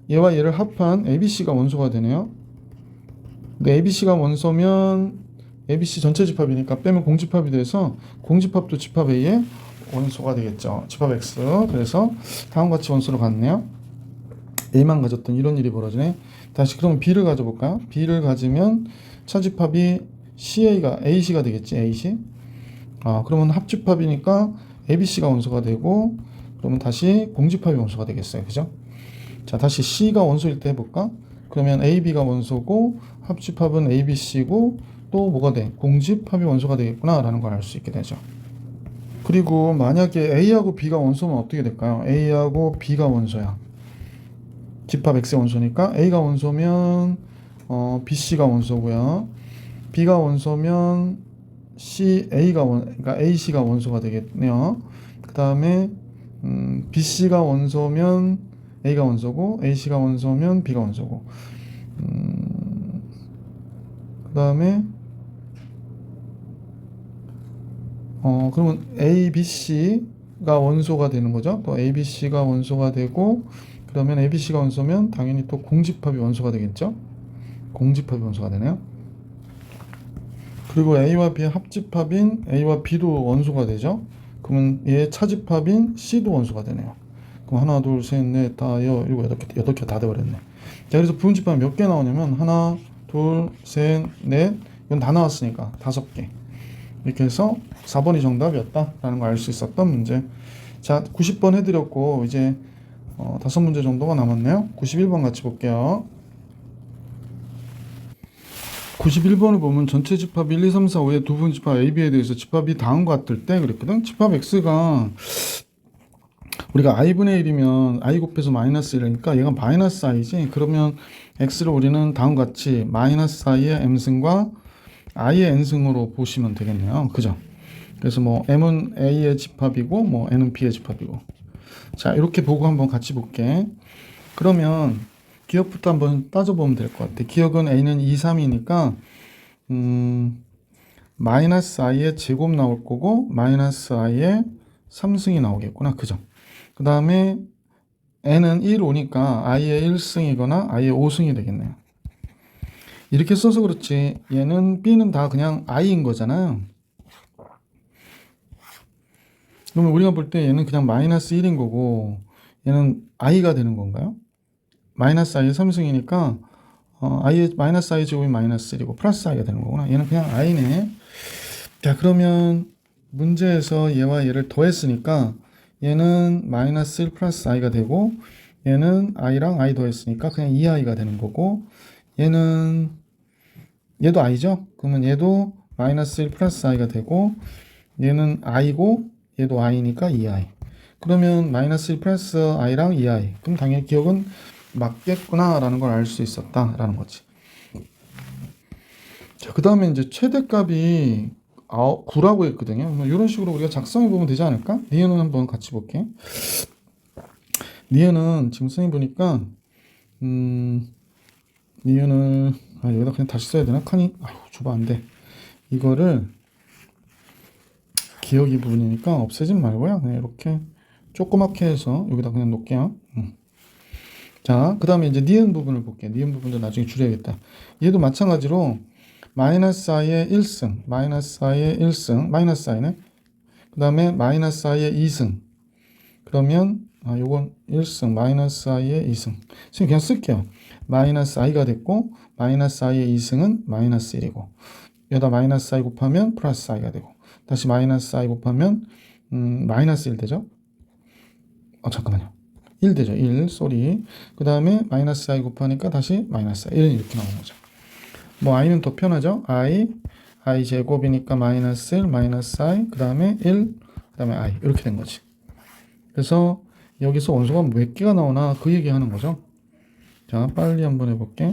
얘와 얘를 합한 ABC가 원소가 되네요. 근데 ABC가 원소면 ABC 전체 집합이니까 빼면 공집합이 돼서 공집합도 집합 A의 원소가 되겠죠. 집합 X. 그래서 다음과 같이 원소로 갔네요. A만 가졌던 이런 일이 벌어지네. 다시 그럼 B를 가져볼까요? B를 가지면 차집합이 AC가 되겠지. AC. 그러면 합집합이니까 ABC가 원소가 되고 그러면 다시 공집합이 원소가 되겠어요. 그죠? 자, 다시 C가 원소일 때 해볼까? 그러면 AB가 원소고 합집합은 ABC고 또 뭐가 돼? 공집합이 원소가 되겠구나 라는 걸 알 수 있게 되죠. 그리고 만약에 A하고 B가 원소면 어떻게 될까요? A하고 B가 원소야. 집합 X의 원소니까 A가 원소면 BC가 원소고요. B가 원소면 그러니까 AC가 원소가 되겠네요. 그 다음에 BC가 원소면 A가 원소고 AC가 원소면 B가 원소고 그 다음에 그러면 ABC가 원소가 되는 거죠. 또 ABC가 원소가 되고 그러면 ABC가 원소면 당연히 또 공집합이 원소가 되겠죠. 공집합이 원소가 되네요. 그리고 A와 B의 합집합인 A와 B도 원소가 되죠. 그러면 얘 차집합인 C도 원소가 되네요. 그럼 하나, 둘, 셋, 넷, 다, 일곱, 여덟 개 다 돼버렸네. 자, 그래서 부분집합이 몇 개 나오냐면 하나, 둘, 셋, 넷, 이건 다 나왔으니까 5개. 이렇게 해서 4번이 정답이었다라는 걸 알 수 있었던 문제. 자, 90번 해드렸고 이제 5문제 정도가 남았네요. 91번 같이 볼게요. 91번을 보면 전체 집합 1, 2, 3, 4, 5의 두 부분 집합 A, B에 대해서 집합이 다음과 같을 때 그랬거든. 집합 X가 우리가 i분의 1이면 i 곱해서 마이너스 1이니까 얘가 마이너스 i지. 그러면 X를 우리는 다음과 같이 마이너스 i의 m승과 i의 n승으로 보시면 되겠네요. 그죠? 그래서 뭐 m은 a의 집합이고 뭐 n은 b의 집합이고. 자, 이렇게 보고 한번 같이 볼게. 그러면 기억부터 한번 따져보면 될 것 같아. 기억은 a는 2, 3이니까 마이너스 i의 제곱 나올 거고 마이너스 i의 3승이 나오겠구나. 그죠? 그 다음에 n은 1 오니까 i의 1승이거나 i의 5승이 되겠네요. 이렇게 써서 그렇지 얘는 b는 다 그냥 i인 거잖아요. 그러면 우리가 볼 때 얘는 그냥 마이너스 1인 거고 얘는 i가 되는 건가요? 마이너스 i의 3승이니까 i의 마이너스 i 제곱이 마이너스 1이고 플러스 i가 되는 거구나. 얘는 그냥 i네. 자, 그러면 문제에서 얘와 얘를 더했으니까 얘는 마이너스 1 플러스 i가 되고 얘는 i랑 i 더했으니까 그냥 2i가 되는 거고 얘도 i죠? 그러면 얘도 마이너스 1 플러스 i가 되고 얘는 i고 얘도 i니까 2i. 그러면 마이너스 1 플러스 i랑 2i. 그럼 당연히 기억은 맞겠구나라는 걸 알 수 있었다라는 거지. 자, 그 다음에 이제 최대값이 9라고 했거든요. 이런 식으로 우리가 작성해 보면 되지 않을까? 니은은 한번 같이 볼게. 니은은 지금 선생님 보니까 니은을 여기다 그냥 다시 써야 되나? 칸이 좁아 안 돼. 이거를 기억이 부분이니까 없애지 말고요. 그냥 이렇게 조그맣게 해서 여기다 그냥 놓을게요. 자, 그 다음에 이제 니은 부분을 볼게요. 니은 부분도 나중에 줄여야겠다. 얘도 마찬가지로 마이너스 i의 1승, 마이너스 i의 1승, 마이너스 i네. 그 다음에 마이너스 i의 2승. 그러면 요건 1승, 마이너스 i의 2승. 지금 그냥 쓸게요. 마이너스 i가 됐고 마이너스 i의 2승은 마이너스 1이고 여기다 마이너스 i 곱하면 플러스 i가 되고 다시 마이너스 i 곱하면 마이너스 1 되죠? 잠깐만요. 1 되죠. 1, 쏘리. 그 다음에 마이너스 i 곱하니까 다시 마이너스 i. 1은 이렇게 나오는 거죠. 뭐 i는 더 편하죠. i 제곱이니까 마이너스 1, 마이너스 i, 그 다음에 1, 그 다음에 i. 이렇게 된 거지. 그래서 여기서 원소가 몇 개가 나오나 그 얘기하는 거죠. 자, 빨리 한번 해볼게.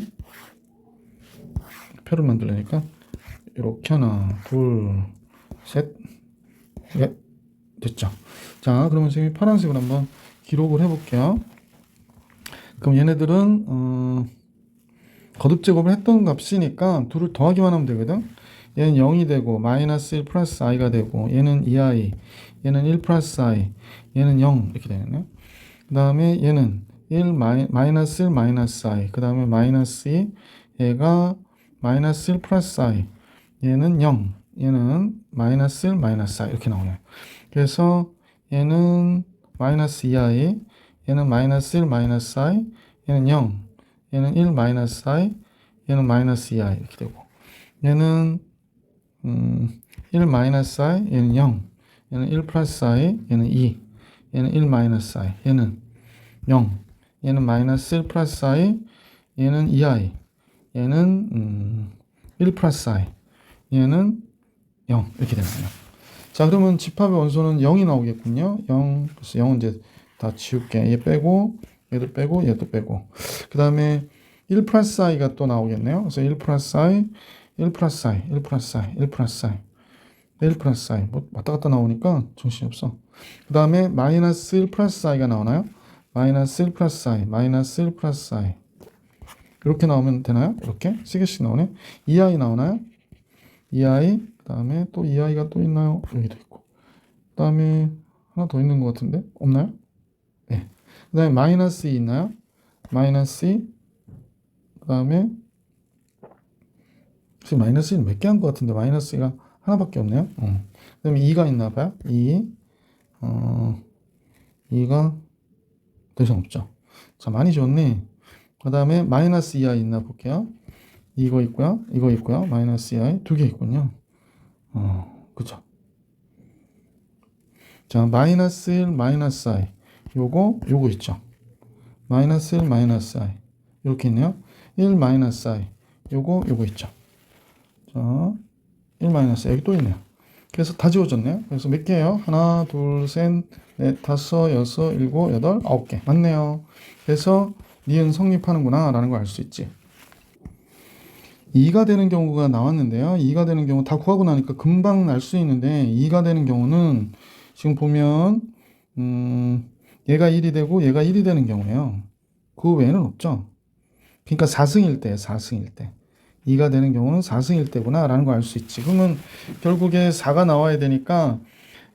표를 만들려니까 이렇게 하나, 둘, 셋, 넷. 됐죠. 자, 그러면 선생님이 파란색으로 한번 기록을 해볼게요. 그럼 얘네들은 거듭 제곱을 했던 값이니까 둘을 더하기만 하면 되거든. 얘는 0이 되고 마이너스 1 플러스 i가 되고 얘는 2i, 얘는 1 플러스 i, 얘는 0 이렇게 되겠네요. 그 다음에 얘는 1 마이너스 1 마이너스 i, 그 다음에 마이너스 2, 얘가 마이너스 1 플러스 i, 얘는 0, 얘는 마이너스 1 마이너스 i 이렇게 나오네요. 그래서 얘는 마이너스 2i, 얘는 마이너스 1 마이너스 i, 얘는 0, 얘는 1 마이너스 i, 얘는 마이너스 2i 이렇게 되고 얘는 1 마이너스 i, 얘는 0, 얘는 1 플러스 i, 얘는 2, 얘는 1 마이너스 i, 얘는 0, 얘는 마이너스 1 플러스 i, 얘는 2i, 얘는 1 플러스 i, 얘는 0 이렇게 됩니다. 자, 그러면 집합의 원소는 0이 나오겠군요. 0, 그래서 0은 이제 다 지울게. 얘 빼고 얘도 빼고 얘도 빼고 그 다음에 1 플러스 i가 또 나오겠네요. 그래서 1 플러스 i, 1 플러스 i, 1 플러스 i, 1 플러스 i, 1 플러스 i 뭐 왔다 갔다 나오니까 정신없어. 그 다음에 마이너스 1 플러스 i가 나오나요? 마이너스 1 플러스 i, 마이너스 1 플러스 i 이렇게 나오면 되나요? 이렇게 3개씩 나오네. 2i 나오나요? 2i, 그 다음에 또 2i가 또 있나요? 여기도 있고 그 다음에 하나 더 있는 것 같은데 없나요? 네. 그 다음에 마이너스 2 있나요? 마이너스 2, 그 다음에 지금 마이너스 2는 몇 개 한 것 같은데 마이너스 2가 하나밖에 없네요. 그 다음에 2가 있나 봐요. 2가 더 이상 없죠. 자, 많이 줬네. 그 다음에 마이너스 2i 있나 볼게요. 이거 있고요. 이거 있고요. 마이너스 2i 두 개 있군요. 그쵸. 자, 마이너스 1 마이너스 i 요거 있죠. 마이너스 1 마이너스 i 이렇게 있네요. 1 마이너스 i 요거 있죠. 자, 1 마이너스 여기 또 있네요. 그래서 다 지워졌네요. 그래서 몇 개예요? 하나, 둘, 셋, 넷, 다섯, 여섯, 일곱, 여덟, 9개. 맞네요. 그래서 니은 성립하는구나 라는 걸 알 수 있지. 2가 되는 경우가 나왔는데요. 2가 되는 경우 다 구하고 나니까 금방 날 수 있는데 2가 되는 경우는 지금 보면 얘가 1이 되고 얘가 1이 되는 경우예요. 그 외에는 없죠. 그러니까 4승일 때 4승일 때 2가 되는 경우는 4승일 때구나 라는 걸 알 수 있지. 그러면 결국에 4가 나와야 되니까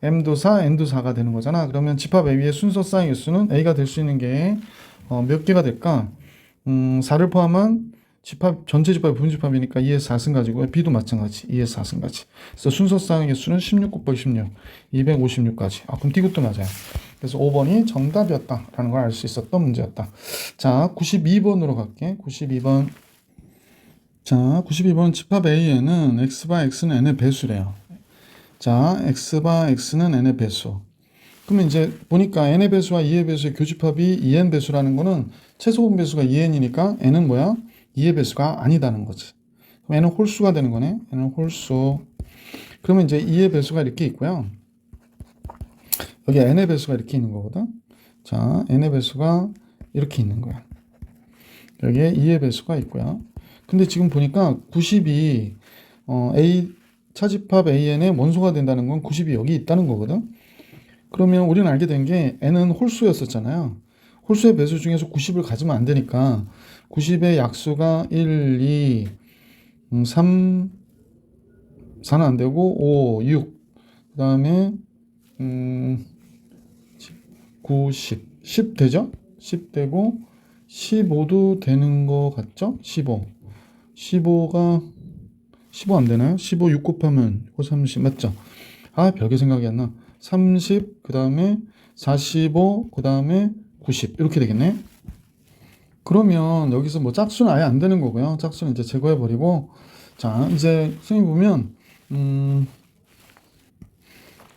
m도 4, n도 4가 되는 거잖아. 그러면 집합 A 위의 순서 쌍의 개수는 A가 될 수 있는 게 몇 개가 될까? 4를 포함한 집합, 전체 집합이 부분집합이니까 2에서 4승 가지고 B도 마찬가지 2에서 4승 가지. 그래서 순서 쌍의 개수는 16 곱하기 16 256까지. 그럼 D것도 맞아요. 그래서 5번이 정답이었다라는 걸 알 수 있었던 문제였다. 자, 92번으로 갈게. 92번. 자, 92번 집합 A에는 X바 X는 N의 배수래요. 자, X바 X는 N의 배수. 그러면 이제 보니까 N의 배수와 2의 배수의 교집합이 2N 배수라는 거는 최소분 배수가 2N이니까 N은 뭐야? 2의 배수가 아니다는 거지. 그럼 N은 홀수가 되는 거네. N은 홀수. 그러면 이제 2의 배수가 이렇게 있고요. 여기 N의 배수가 이렇게 있는 거거든. 자, N의 배수가 이렇게 있는 거야. 여기에 2의 배수가 있고요. 근데 지금 보니까 90이 A 차집합 AN의 원소가 된다는 건 90이 여기 있다는 거거든. 그러면 우리는 알게 된 게 n은 홀수였었잖아요. 홀수의 배수 중에서 90을 가지면 안 되니까 90의 약수가 1, 2, 3, 4는 안 되고 5, 6, 그 다음에 9, 10 되죠? 10 되고 15도 되는 거 같죠? 15가 15 안 되나요? 15 6 곱하면 5, 30 맞죠? 별게 생각이 안 나. 30, 그 다음에 45, 그 다음에 90 이렇게 되겠네. 그러면 여기서 뭐 짝수는 아예 안 되는 거고요. 짝수는 이제 제거해 버리고, 자 이제 선생님 보면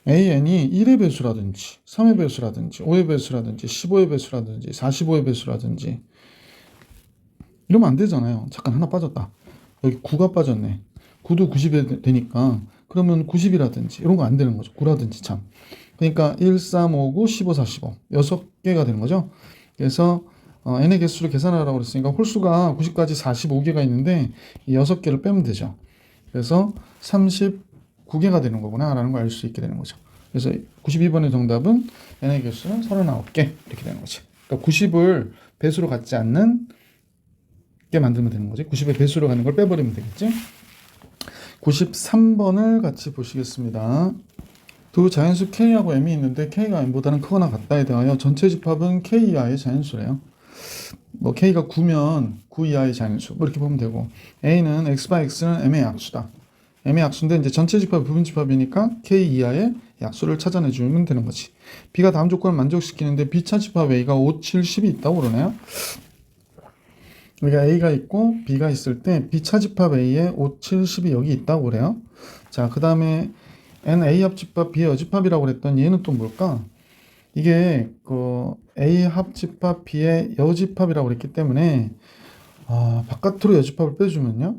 AN이 1의 배수라든지 3의 배수라든지 5의 배수라든지 15의 배수라든지 45의 배수라든지 이러면 안 되잖아요. 잠깐 하나 빠졌다. 여기 9가 빠졌네. 9도 90이 되니까 그러면 90이라든지 이런 거 안 되는 거죠. 9라든지 참. 그러니까 1, 3, 5, 9, 15, 45 6개가 되는 거죠. 그래서 n의 개수를 계산하라고 그랬으니까 홀수가 90까지 45개가 있는데 이 6개를 빼면 되죠. 그래서 39개가 되는 거구나 라는 걸 알 수 있게 되는 거죠. 그래서 92번의 정답은 n의 개수는 39개 이렇게 되는 거지. 그러니까 90을 배수로 갖지 않는 게 만들면 되는 거지. 90의 배수로 가는 걸 빼버리면 되겠지. 93번을 같이 보시겠습니다. 두 자연수 K하고 M이 있는데 K가 M보다는 크거나 같다에 대하여 전체 집합은 K 이하의 자연수래요. 뭐 K가 9면 9 이하의 자연수 뭐 이렇게 보면 되고, A는 X/X는 M의 약수다. M의 약수인데 이제 전체 집합 부분 집합이니까 K 이하의 약수를 찾아내 주면 되는 거지. B가 다음 조건을 만족시키는데 B차 집합 A가 5, 7, 10이 있다고 그러네요. 우리가 A가 있고 B가 있을 때 B차 집합 A에 5, 7, 10이 여기 있다고 그래요. 자, 그 다음에 N A 합집합 B의 여집합이라고 그랬던 얘는 또 뭘까? 이게 그 A 합집합 B의 여집합이라고 그랬기 때문에 바깥으로 여집합을 빼주면요,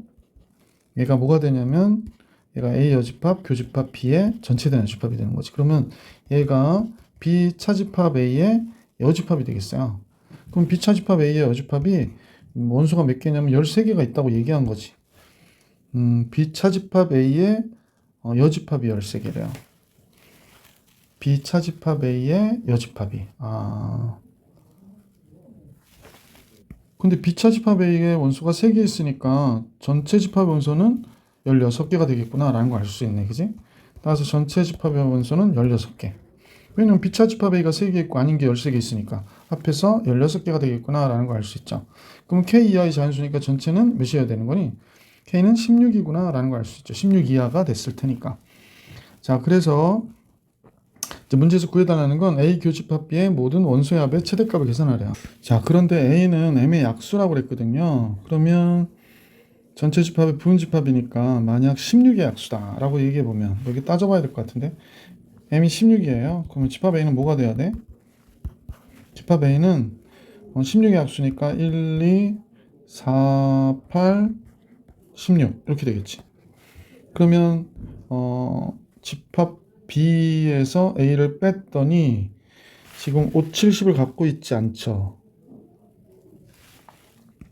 얘가 뭐가 되냐면 얘가 A 여집합 교집합 B의 전체된 여집합이 되는 거지. 그러면 얘가 B 차집합 A의 여집합이 되겠어요. 그럼 B 차집합 A의 여집합이 원소가 몇 개냐면 13개가 있다고 얘기한 거지. B 차집합 A의 여집합이 13개래요. B 차집합 A의 여집합이. 근데 B 차집합 A의 원소가 3개 있으니까 전체 집합 원소는 16개가 되겠구나 라는 걸 알 수 있네. 그지? 따라서 전체 집합의 원소는 16개. 왜냐면 B 차집합 A가 3개 있고 아닌 게 13개 있으니까 합해서 16개가 되겠구나 라는 걸 알 수 있죠. 그럼 K 이하의 자연수니까 전체는 몇이어야 되는 거니? K는 16이구나 라는 걸 알 수 있죠. 16 이하가 됐을 테니까. 자, 그래서 이제 문제에서 구해달라는 건 A 교집합 B의 모든 원소의 합의 최대값을 계산하래요. 자, 그런데 A는 M의 약수라고 그랬거든요. 그러면 전체 집합의 부분 집합이니까 만약 16의 약수다 라고 얘기해보면 여기 따져봐야 될 것 같은데, M이 16이에요. 그러면 집합 A는 뭐가 돼야 돼? 집합 A는 16의 약수니까 1, 2, 4, 8, 16 이렇게 되겠지. 그러면 집합 B에서 A를 뺐더니 지금 5, 70을 갖고 있지 않죠.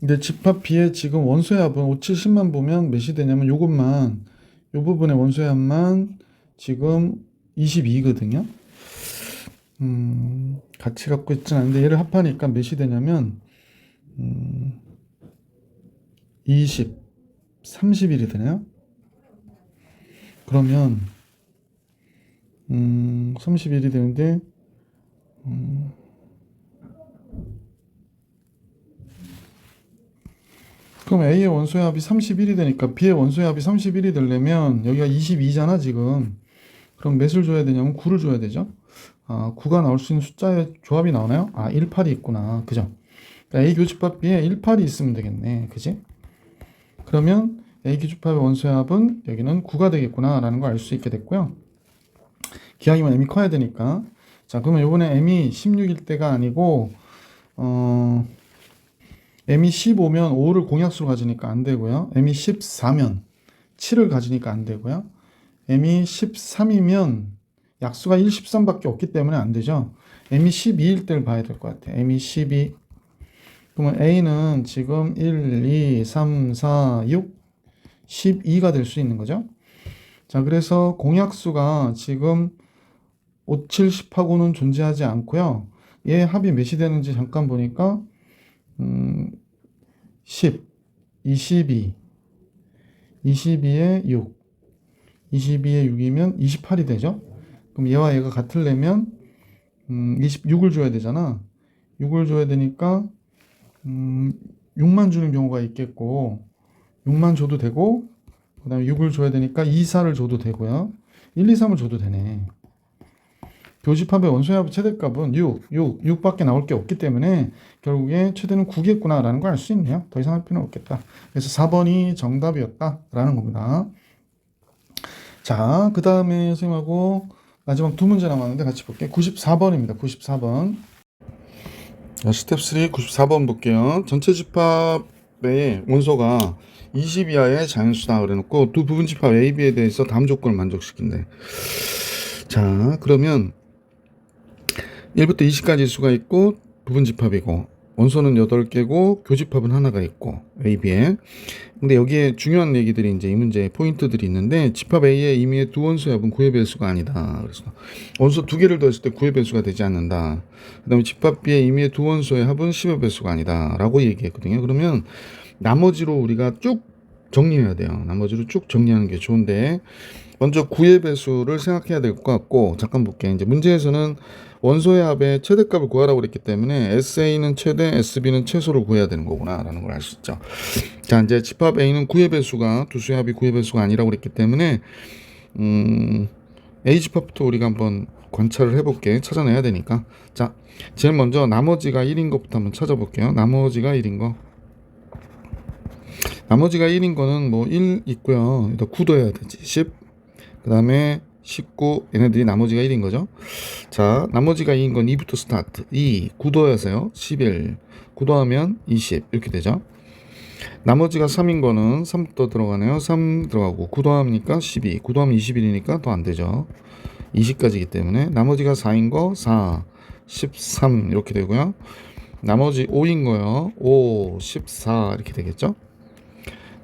근데 집합 B의 지금 원소의 합은 5, 70만 보면 몇이 되냐면 요것만, 요 부분의 원소의 합만 지금 22거든요. 같이 갖고 있진 않은데 얘를 합하니까 몇이 되냐면 20, 31이 되네요. 그러면 31이 되는데 그럼 A의 원소의 합이 31이 되니까 B의 원소의 합이 31이 되려면 여기가 22잖아 지금. 그럼 몇을 줘야 되냐면 9를 줘야 되죠. 9가 나올 수 있는 숫자의 조합이 나오나요? 18이 있구나. 그죠? 그러니까 A 교집합 B에 18이 있으면 되겠네. 그지? 그러면 A 교집합의 원소의 합은 여기는 9가 되겠구나 라는 걸 알 수 있게 됐고요. 기하기만 M이 커야 되니까. 자, 그러면 요번에 M이 16일 때가 아니고 M이 15면 5를 공약수로 가지니까 안 되고요. M이 14면 7을 가지니까 안 되고요. M이 13이면 약수가 1, 13밖에 없기 때문에 안 되죠. M이 12일 때를 봐야 될 것 같아. M이 12, 그러면 A는 지금 1, 2, 3, 4, 6, 12가 될 수 있는 거죠. 자, 그래서 공약수가 지금 5, 7, 10하고는 존재하지 않고요. 얘 합이 몇이 되는지 잠깐 보니까 10, 22, 22에 6, 22에 6이면 28이 되죠. 그럼 얘와 얘가 같으려면 26을 줘야 되잖아. 6을 줘야 되니까 6만 주는 경우가 있겠고 6만 줘도 되고 그 다음에 6을 줘야 되니까 2, 4를 줘도 되고요. 1, 2, 3을 줘도 되네. 교집합의 원소의 합의 최대값은 6밖에 나올 게 없기 때문에 결국에 최대는 9겠구나라는 걸 알 수 있네요. 더 이상 할 필요는 없겠다. 그래서 4번이 정답이었다라는 겁니다. 자, 그 다음에 선생님하고 마지막 두 문제 남았는데 같이 볼게요. 94번입니다. 94번. 자, 스텝 3 94번 볼게요. 전체 집합의 원소가 20 이하의 자연수다 그래놓고 두 부분 집합 A, B에 대해서 다음 조건을 만족시킨대. 자, 그러면 1부터 20까지 수가 있고 부분 집합이고 원소는 8개고 교집합은 하나가 있고 A, B에. 근데 여기에 중요한 얘기들이 이제 이 문제의 포인트들이 있는데 집합 A의 임의의 두 원소의 합은 9의 배수가 아니다. 그래서 원소 2개를 더했을 때 9의 배수가 되지 않는다. 그 다음에 집합 B의 임의의 두 원소의 합은 10의 배수가 아니다. 라고 얘기했거든요. 그러면 나머지로 우리가 쭉 정리해야 돼요. 나머지로 쭉 정리하는 게 좋은데 먼저 9의 배수를 생각해야 될 것 같고 잠깐 볼게요. 이제 문제에서는 원소의 합의 최대값을 구하라고 그랬기 때문에 SA는 최대, SB는 최소를 구해야 되는 거구나 라는 걸 알 수 있죠. 자, 이제 집합 A는 9의 배수가 두 수의 합이 9의 배수가 아니라고 그랬기 때문에 A 집합부터 우리가 한번 관찰을 해볼게. 찾아내야 되니까. 자, 제일 먼저 나머지가 1인 것부터 한번 찾아볼게요. 나머지가 1인 거. 나머지가 1인 거는 뭐 1 있고요. 일단 9도 해야 되지. 10. 그 다음에 19. 얘네들이 나머지가 1인 거죠. 자, 나머지가 2인 건 2부터 스타트. 2. 9도 하세요. 11. 9도 하면 20. 이렇게 되죠. 나머지가 3인 거는 3부터 들어가네요. 3 들어가고 9도 합니까? 12. 9도 하면 21이니까 더 안 되죠. 20까지이기 때문에 나머지가 4인 거 4. 13 이렇게 되고요. 나머지 5인 거요. 5, 14 이렇게 되겠죠.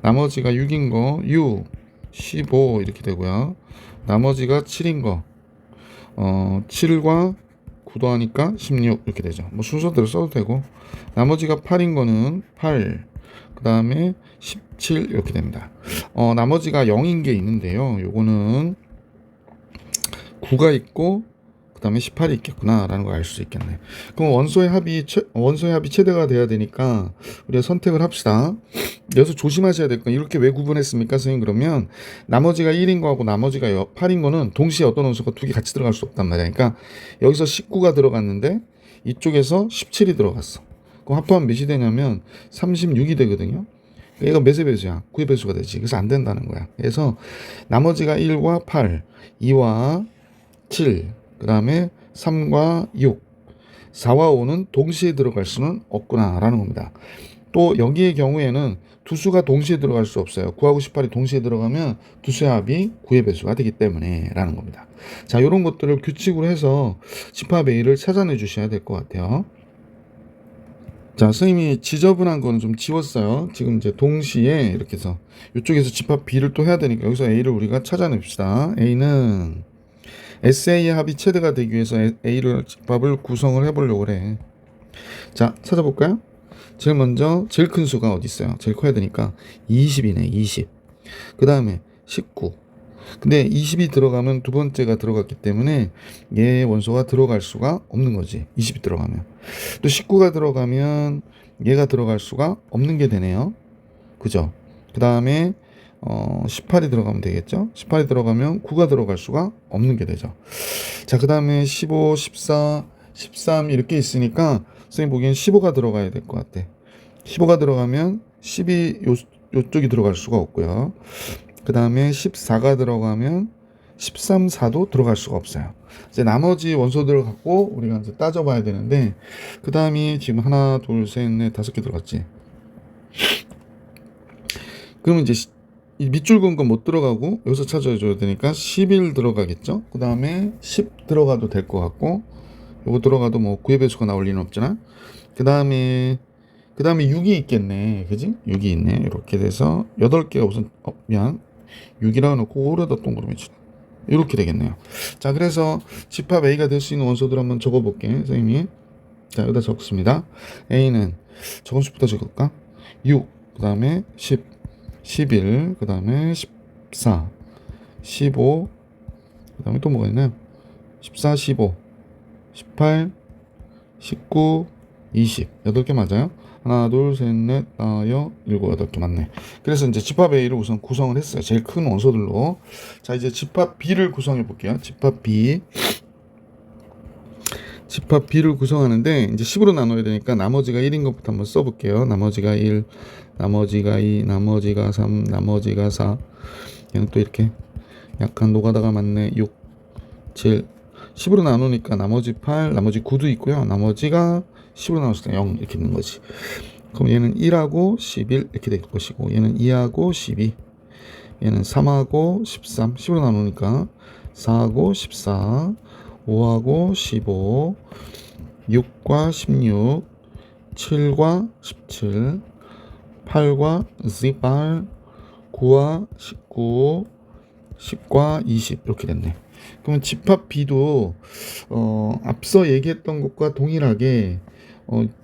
나머지가 6인 거 6, 15 이렇게 되고요. 나머지가 7인 거 7과 9도 하니까 16 이렇게 되죠. 뭐 순서대로 써도 되고 나머지가 8인 거는 8, 그 다음에 17 이렇게 됩니다. 나머지가 0인 게 있는데요. 요거는 9가 있고 그 다음에 18이 있겠구나 라는 걸 알 수 있겠네. 그럼 원소의 합이 최대가 돼야 되니까 우리가 선택을 합시다. 여기서 조심하셔야 될 건 이렇게 왜 구분했습니까 선생님? 그러면 나머지가 1인 거하고 나머지가 8인 거는 동시에 어떤 원소가 두 개 같이 들어갈 수 없단 말이야. 그러니까 여기서 19가 들어갔는데 이쪽에서 17이 들어갔어. 그럼 합하면 몇이 되냐면 36이 되거든요. 얘가 몇의 배수야? 9의 배수가 되지. 그래서 안 된다는 거야. 그래서 나머지가 1과 8, 2와 7, 그 다음에 3과 6, 4와 5는 동시에 들어갈 수는 없구나 라는 겁니다. 또 여기의 경우에는 두 수가 동시에 들어갈 수 없어요. 9하고 18이 동시에 들어가면 두 수의 합이 9의 배수가 되기 때문에 라는 겁니다. 자, 이런 것들을 규칙으로 해서 집합 A를 찾아내 주셔야 될 것 같아요. 자, 선생님이 지저분한 거는 좀 지웠어요. 지금 이제 동시에 이렇게 해서 이쪽에서 집합 B를 또 해야 되니까 여기서 A를 우리가 찾아냅시다. A는 SA의 합이 최대가 되기 위해서 A를 집합을 구성을 해보려고 그래. 자, 찾아볼까요? 제일 먼저 제일 큰 수가 어디 있어요? 제일 커야 되니까 20이네. 20. 그 다음에 19. 근데 20이 들어가면 두 번째가 들어갔기 때문에 얘 원소가 들어갈 수가 없는 거지. 20이 들어가면. 또 19가 들어가면 얘가 들어갈 수가 없는 게 되네요. 그죠? 그 다음에 18이 들어가면 되겠죠. 18이 들어가면 9가 들어갈 수가 없는 게 되죠. 자, 그 다음에 15, 14, 13 이렇게 있으니까 선생님 보기엔 15가 들어가야 될 것 같아. 15가 들어가면 12 요쪽이 들어갈 수가 없고요. 그 다음에 14가 들어가면 13, 4도 들어갈 수가 없어요. 이제 나머지 원소들을 갖고 우리가 이제 따져봐야 되는데 그 다음이 지금 하나, 둘, 셋, 넷, 5개 들어갔지. 그러면 이제 이 밑줄 그은 건 못 들어가고 여기서 찾아줘야 되니까 11 들어가겠죠. 그 다음에 10 들어가도 될 것 같고 요거 들어가도 뭐 9의 배수가 나올 리는 없잖아. 그 다음에 그 다음에 6이 있겠네. 그지? 6이 있네. 이렇게 돼서 8개가 우선, 미안. 6이라고 놓고 오려다 동그라미 치네. 이렇게 되겠네요. 자, 그래서 집합 A가 될 수 있는 원소들 한번 적어볼게, 선생님이. 자, 여기다 적습니다. A는 적은수부터 적을까? 6, 그 다음에 10, 11, 그 다음에 14, 15, 그 다음에 또 뭐가 있나요? 14, 15, 18, 19, 20. 8개 맞아요? 하나, 둘, 셋, 넷, 다섯, 일곱, 8개 맞네. 그래서 이제 집합 A를 우선 구성을 했어요. 제일 큰 원소들로. 자, 이제 집합 B를 구성해 볼게요. 집합 B. 집합 B를 구성하는데 이제 10으로 나눠야 되니까 나머지가 1인 것부터 한번 써볼게요. 나머지가 1, 나머지가 2, 나머지가 3, 나머지가 4. 얘는 또 이렇게 약간 노가다가 맞네. 6, 7. 10으로 나누니까 나머지 8, 나머지 9도 있고요. 나머지가 10으로 나눴을 때 0 이렇게 있는 거지. 그럼 얘는 1하고 11 이렇게 될 것이고, 얘는 2하고 12, 얘는 3하고 13. 10으로 나누니까 4하고 14, 5하고 15, 6과 16, 7과 17, 8과 18, 9와 19, 10과 20 이렇게 됐네. 그러면 집합 B도 앞서 얘기했던 것과 동일하게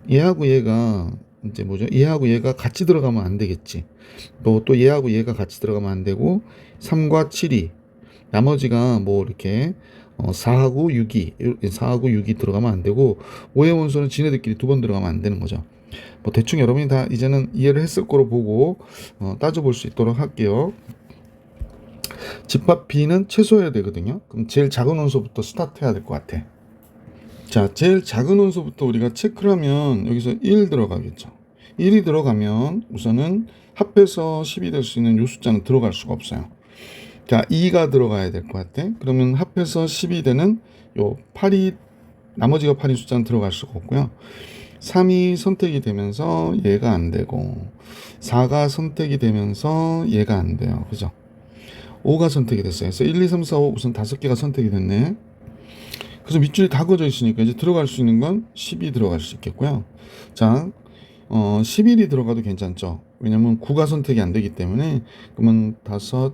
얘하고 얘가 이제 뭐죠? 얘하고 얘가 같이 들어가면 안 되겠지. 또 얘하고 얘가 같이 들어가면 안 되고 3과 7이 나머지가 뭐 이렇게 4하고 6이 들어가면 안 되고 5의 원소는 지네들끼리 두 번 들어가면 안 되는 거죠. 뭐 대충 여러분이 다 이제는 이해를 했을 거로 보고 따져볼 수 있도록 할게요. 집합 B는 최소해야 되거든요. 그럼 제일 작은 원소부터 스타트 해야 될 것 같아. 자, 제일 작은 원소부터 우리가 체크를 하면 여기서 1 들어가겠죠. 1이 들어가면 우선은 합해서 10이 될 수 있는 요 숫자는 들어갈 수가 없어요. 자, 2가 들어가야 될 것 같아. 그러면 합해서 10이 되는 요 8이, 나머지가 8인 숫자는 들어갈 수가 없고요. 3이 선택이 되면서 얘가 안 되고 4가 선택이 되면서 얘가 안 돼요. 그죠? 5가 선택이 됐어요. 그래서 1, 2, 3, 4, 5 우선 5개가 선택이 됐네. 그래서 밑줄이 다 그어져 있으니까 이제 들어갈 수 있는 건 10이 들어갈 수 있겠고요. 자, 11이 들어가도 괜찮죠. 왜냐면 9가 선택이 안 되기 때문에. 그러면 5,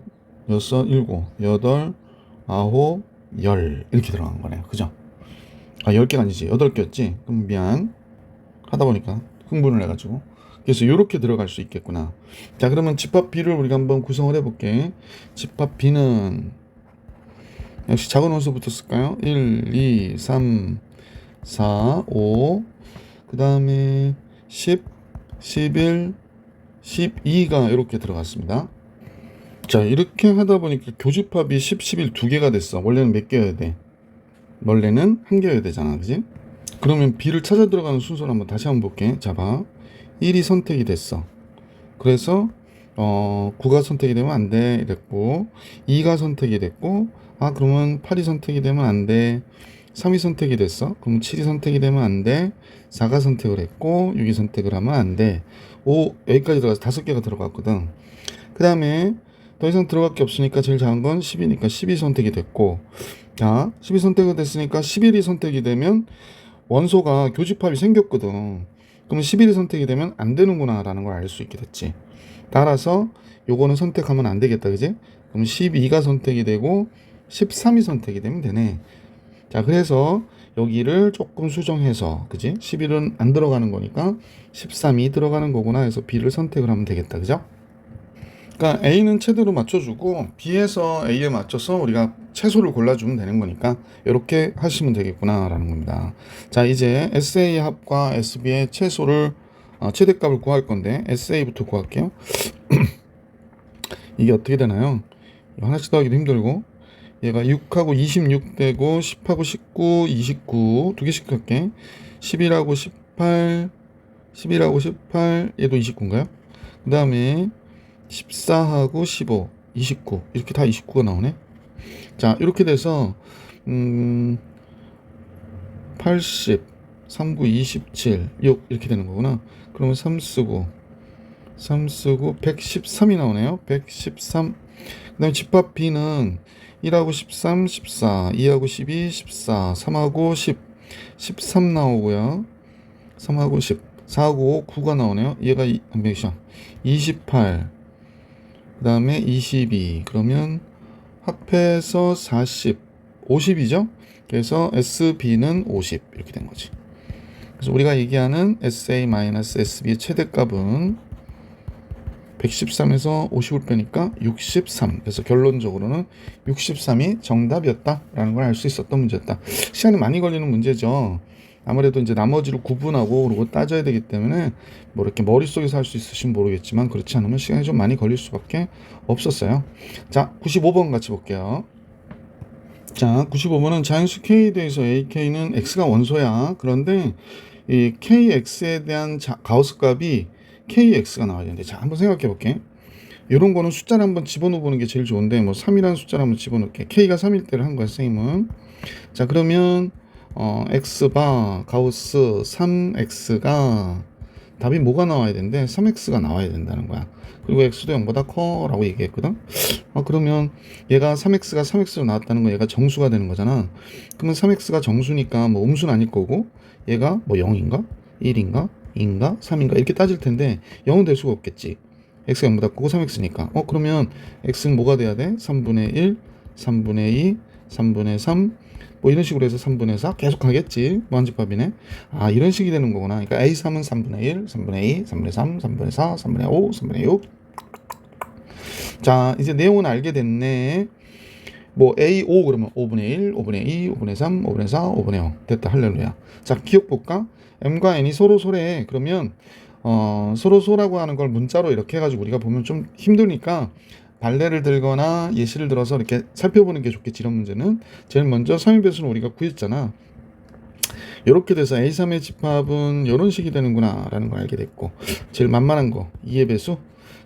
6, 7, 8, 9, 10 이렇게 들어간 거네요. 그죠? 10개가 아니지. 8개였지. 그럼 미안. 하다 보니까 흥분을 해가지고. 그래서 이렇게 들어갈 수 있겠구나. 자, 그러면 집합 B를 우리가 한번 구성을 해볼게. 집합 B는 역시 작은 원소부터 쓸까요? 1, 2, 3, 4, 5. 그 다음에 10, 11, 12가 이렇게 들어갔습니다. 자, 이렇게 하다 보니까 교집합이 10, 11 두 개가 됐어. 원래는 몇 개여야 돼? 원래는 한 개여야 되잖아. 그지? 그러면 B를 찾아 들어가는 순서를 한번 다시 한번 볼게. 자, 봐. 1이 선택이 됐어. 그래서 9가 선택이 되면 안 돼. 이랬고 2가 선택이 됐고, 그러면 8이 선택이 되면 안 돼. 3이 선택이 됐어. 그럼 7이 선택이 되면 안 돼. 4가 선택을 했고 6이 선택을 하면 안 돼. 5 여기까지 들어가서 5개가 들어갔거든. 그 다음에 더 이상 들어갈 게 없으니까 제일 작은 건 10이니까 12 선택이 됐고, 자, 12 선택이 됐으니까 11이 선택이 되면 원소가 교집합이 생겼거든. 그러면 11이 선택이 되면 안 되는구나 라는 걸 알 수 있게 됐지. 따라서 요거는 선택하면 안 되겠다. 그지? 그럼 12가 선택이 되고 13이 선택이 되면 되네. 자, 그래서 여기를 조금 수정해서, 그지? 11은 안 들어가는 거니까 13이 들어가는 거구나 해서 B를 선택을 하면 되겠다. 그죠? 그러니까 A는 최대로 맞춰주고 B에서 A에 맞춰서 우리가 채소를 골라주면 되는 거니까 이렇게 하시면 되겠구나 라는 겁니다. 자, 이제 SA 합과 SB의 채소를 최대값을 구할 건데 SA부터 구할게요. 이게 어떻게 되나요? 하나씩 더하기도 힘들고, 얘가 6하고 26 되고 10하고 19, 29 두 개씩 할게. 11하고 18, 11하고 18 얘도 29인가요? 그 다음에 14하고 15, 29 이렇게 다 29가 나오네. 자, 이렇게 돼서 80, 39, 27, 6 이렇게 되는 거구나. 그러면 3 쓰고 113이 나오네요. 113. 그 다음에 집합 B는 1하고 13, 14, 2하고 12, 14, 3하고 10, 13 나오고요. 3하고 10. 4하고 9가 나오네요. 얘가 몇이야? 28. 그 다음에 22. 그러면 합해서 40. 50이죠? 그래서 SB는 50. 이렇게 된 거지. 그래서 우리가 얘기하는 SA-SB의 최대값은 113에서 50을 빼니까 63. 그래서 결론적으로는 63이 정답이었다라는 걸 알 수 있었던 문제였다. 시간이 많이 걸리는 문제죠. 아무래도 이제 나머지를 구분하고 그리고 따져야 되기 때문에 뭐 이렇게 머릿속에서 할 수 있으시면 모르겠지만 그렇지 않으면 시간이 좀 많이 걸릴 수밖에 없었어요. 자, 95번 같이 볼게요. 자, 95번은 자연수 K에 대해서 AK는 X가 원소야. 그런데 이 KX에 대한 가우스 값이 KX가 나와야 되는데, 자, 한번 생각해 볼게. 이런 거는 숫자를 한번 집어넣어 보는 게 제일 좋은데, 뭐 3이라는 숫자를 한번 집어넣을게. K가 3일 때를 한 거야, 쌤은. 자, 그러면 X바 가우스 3X가 답이 뭐가 나와야 되는데 3X가 나와야 된다는 거야. 그리고 X도 0보다 커 라고 얘기했거든. 그러면 얘가 3X가 3X로 나왔다는 건 얘가 정수가 되는 거잖아. 그러면 3X가 정수니까 뭐 음수는 아닐 거고 얘가 뭐 0인가 1인가 2인가 3인가 이렇게 따질 텐데 0은 될 수가 없겠지. X가 0보다 크고 3X니까. 그러면 X는 뭐가 돼야 돼? 3분의 1, 3분의 2, 3분의 3, 뭐 이런 식으로 해서 3분의 4 계속 가겠지. 무한집합이네. 이런 식이 되는 거구나. 그러니까 A3은 3분의 1, 3분의 2, 3분의 3, 3분의 4, 3분의 5, 3분의 6. 자, 이제 내용은 알게 됐네. 뭐 A5 그러면 5분의 1, 5분의 2, 5분의 3, 5분의 4, 5분의 0. 됐다. 할렐루야. 자, 기억 볼까? M과 N이 서로 소래. 그러면 서로 소라고 하는 걸 문자로 이렇게 해가지고 우리가 보면 좀 힘드니까 발레를 들거나 예시를 들어서 이렇게 살펴보는 게 좋겠지. 이런 문제는 제일 먼저 3의 배수는 우리가 구했잖아. 이렇게 돼서 A3의 집합은 이런 식이 되는구나 라는 걸 알게 됐고, 제일 만만한 거 2의 배수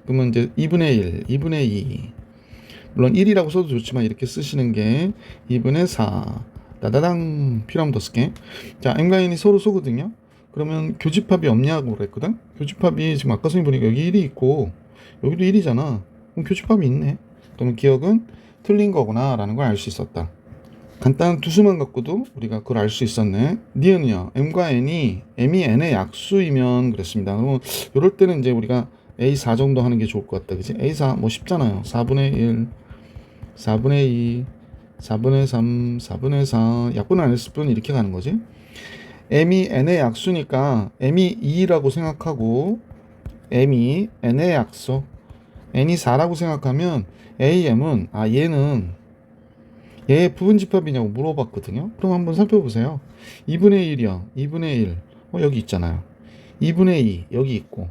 그러면 이제 2분의 1, 2분의 2, 물론 1이라고 써도 좋지만 이렇게 쓰시는 게 2분의 4. 따다당. 필요하면 더 쓸게. 자, M과 N이 서로 쏘거든요. 그러면 교집합이 없냐고 그랬거든. 교집합이 지금 아까 선생님 보니까 여기 1이 있고 여기도 1이잖아. 그럼 교집합이 있네. 그러면 기억은 틀린 거구나 라는 걸 알 수 있었다. 간단한 두수만 갖고도 우리가 그걸 알 수 있었네. 니은요. M과 N이 M이 N의 약수이면 그랬습니다. 그러면 이럴 때는 이제 우리가 A4 정도 하는 게 좋을 것 같다. 그치? A4 뭐 쉽잖아요. 4분의 1, 4분의 2, 4분의 3, 4분의 4. 약분 안 했을 뿐 이렇게 가는 거지. M이 N의 약수니까 M이 2라고 생각하고 M이 N의 약수, N이 4라고 생각하면 AM은 얘는 얘 부분집합이냐고 물어봤거든요. 그럼 한번 살펴보세요. 2분의 1이요. 2분의 1. 여기 있잖아요. 2분의 2 여기 있고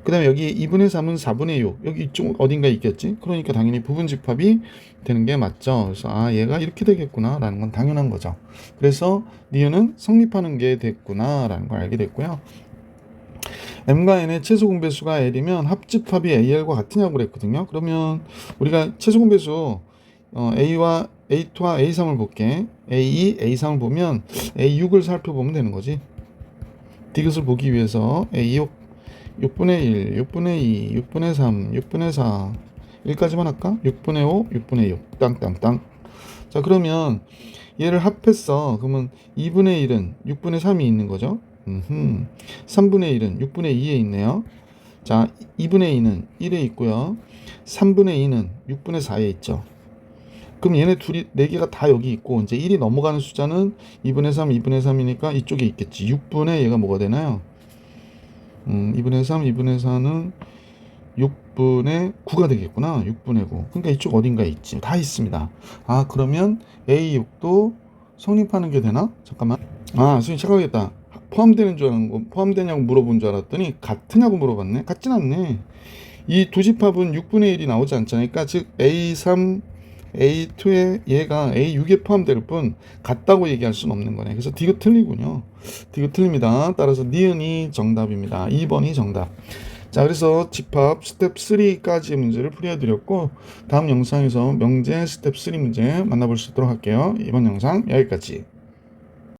그 다음에 여기 2분의 3은 4분의 6 여기 이쪽 어딘가에 있겠지. 그러니까 당연히 부분집합이 되는 게 맞죠. 그래서 얘가 이렇게 되겠구나 라는 건 당연한 거죠. 그래서 니은은 성립하는 게 됐구나 라는 걸 알게 됐고요. M과 N의 최소 공배수가 L이면 합집합이 AL과 같으냐고 그랬거든요. 그러면 우리가 최소 공배수 A와 A2와 A3을 볼게. A2, A3을 보면 A6을 살펴보면 되는 거지. 디귿을 보기 위해서 A6, 6분의 1, 6분의 2, 6분의 3, 6분의 4 1까지만 할까? 6분의 5, 6분의 6 땅땅땅. 자, 그러면 얘를 합했어. 그러면 2분의 1은 6분의 3이 있는 거죠. 3분의 1은 6분의 2에 있네요. 자, 2분의 2는 1에 있고요. 3분의 2는 6분의 4에 있죠. 그럼 얘네 둘이 4개가 다 여기 있고 이제 1이 넘어가는 숫자는 2분의 3, 2분의 3이니까 이쪽에 있겠지. 6분의 얘가 뭐가 되나요? 2분의 3, 2분의 4는 6분의 9가 되겠구나. 6분의 9. 그러니까 이쪽 어딘가에 있지. 다 있습니다. 그러면 A6도 성립하는 게 되나? 잠깐만. 선생님 착각했다. 포함되는 줄 알았고 포함되냐고 물어본 줄 알았더니 같으냐고 물어봤네. 같진 않네. 이 두 집합은 6분의 1이 나오지 않잖아요. 그러니까 즉 A3, A2에 얘가 A6에 포함될 뿐 같다고 얘기할 수는 없는 거네. 그래서 디귿 틀리군요. 디귿 틀립니다. 따라서 니은이 정답입니다. 2번이 정답. 자, 그래서 집합 스텝 3까지의 문제를 풀어드렸고 다음 영상에서 명제 스텝 3 문제 만나볼 수 있도록 할게요. 이번 영상 여기까지.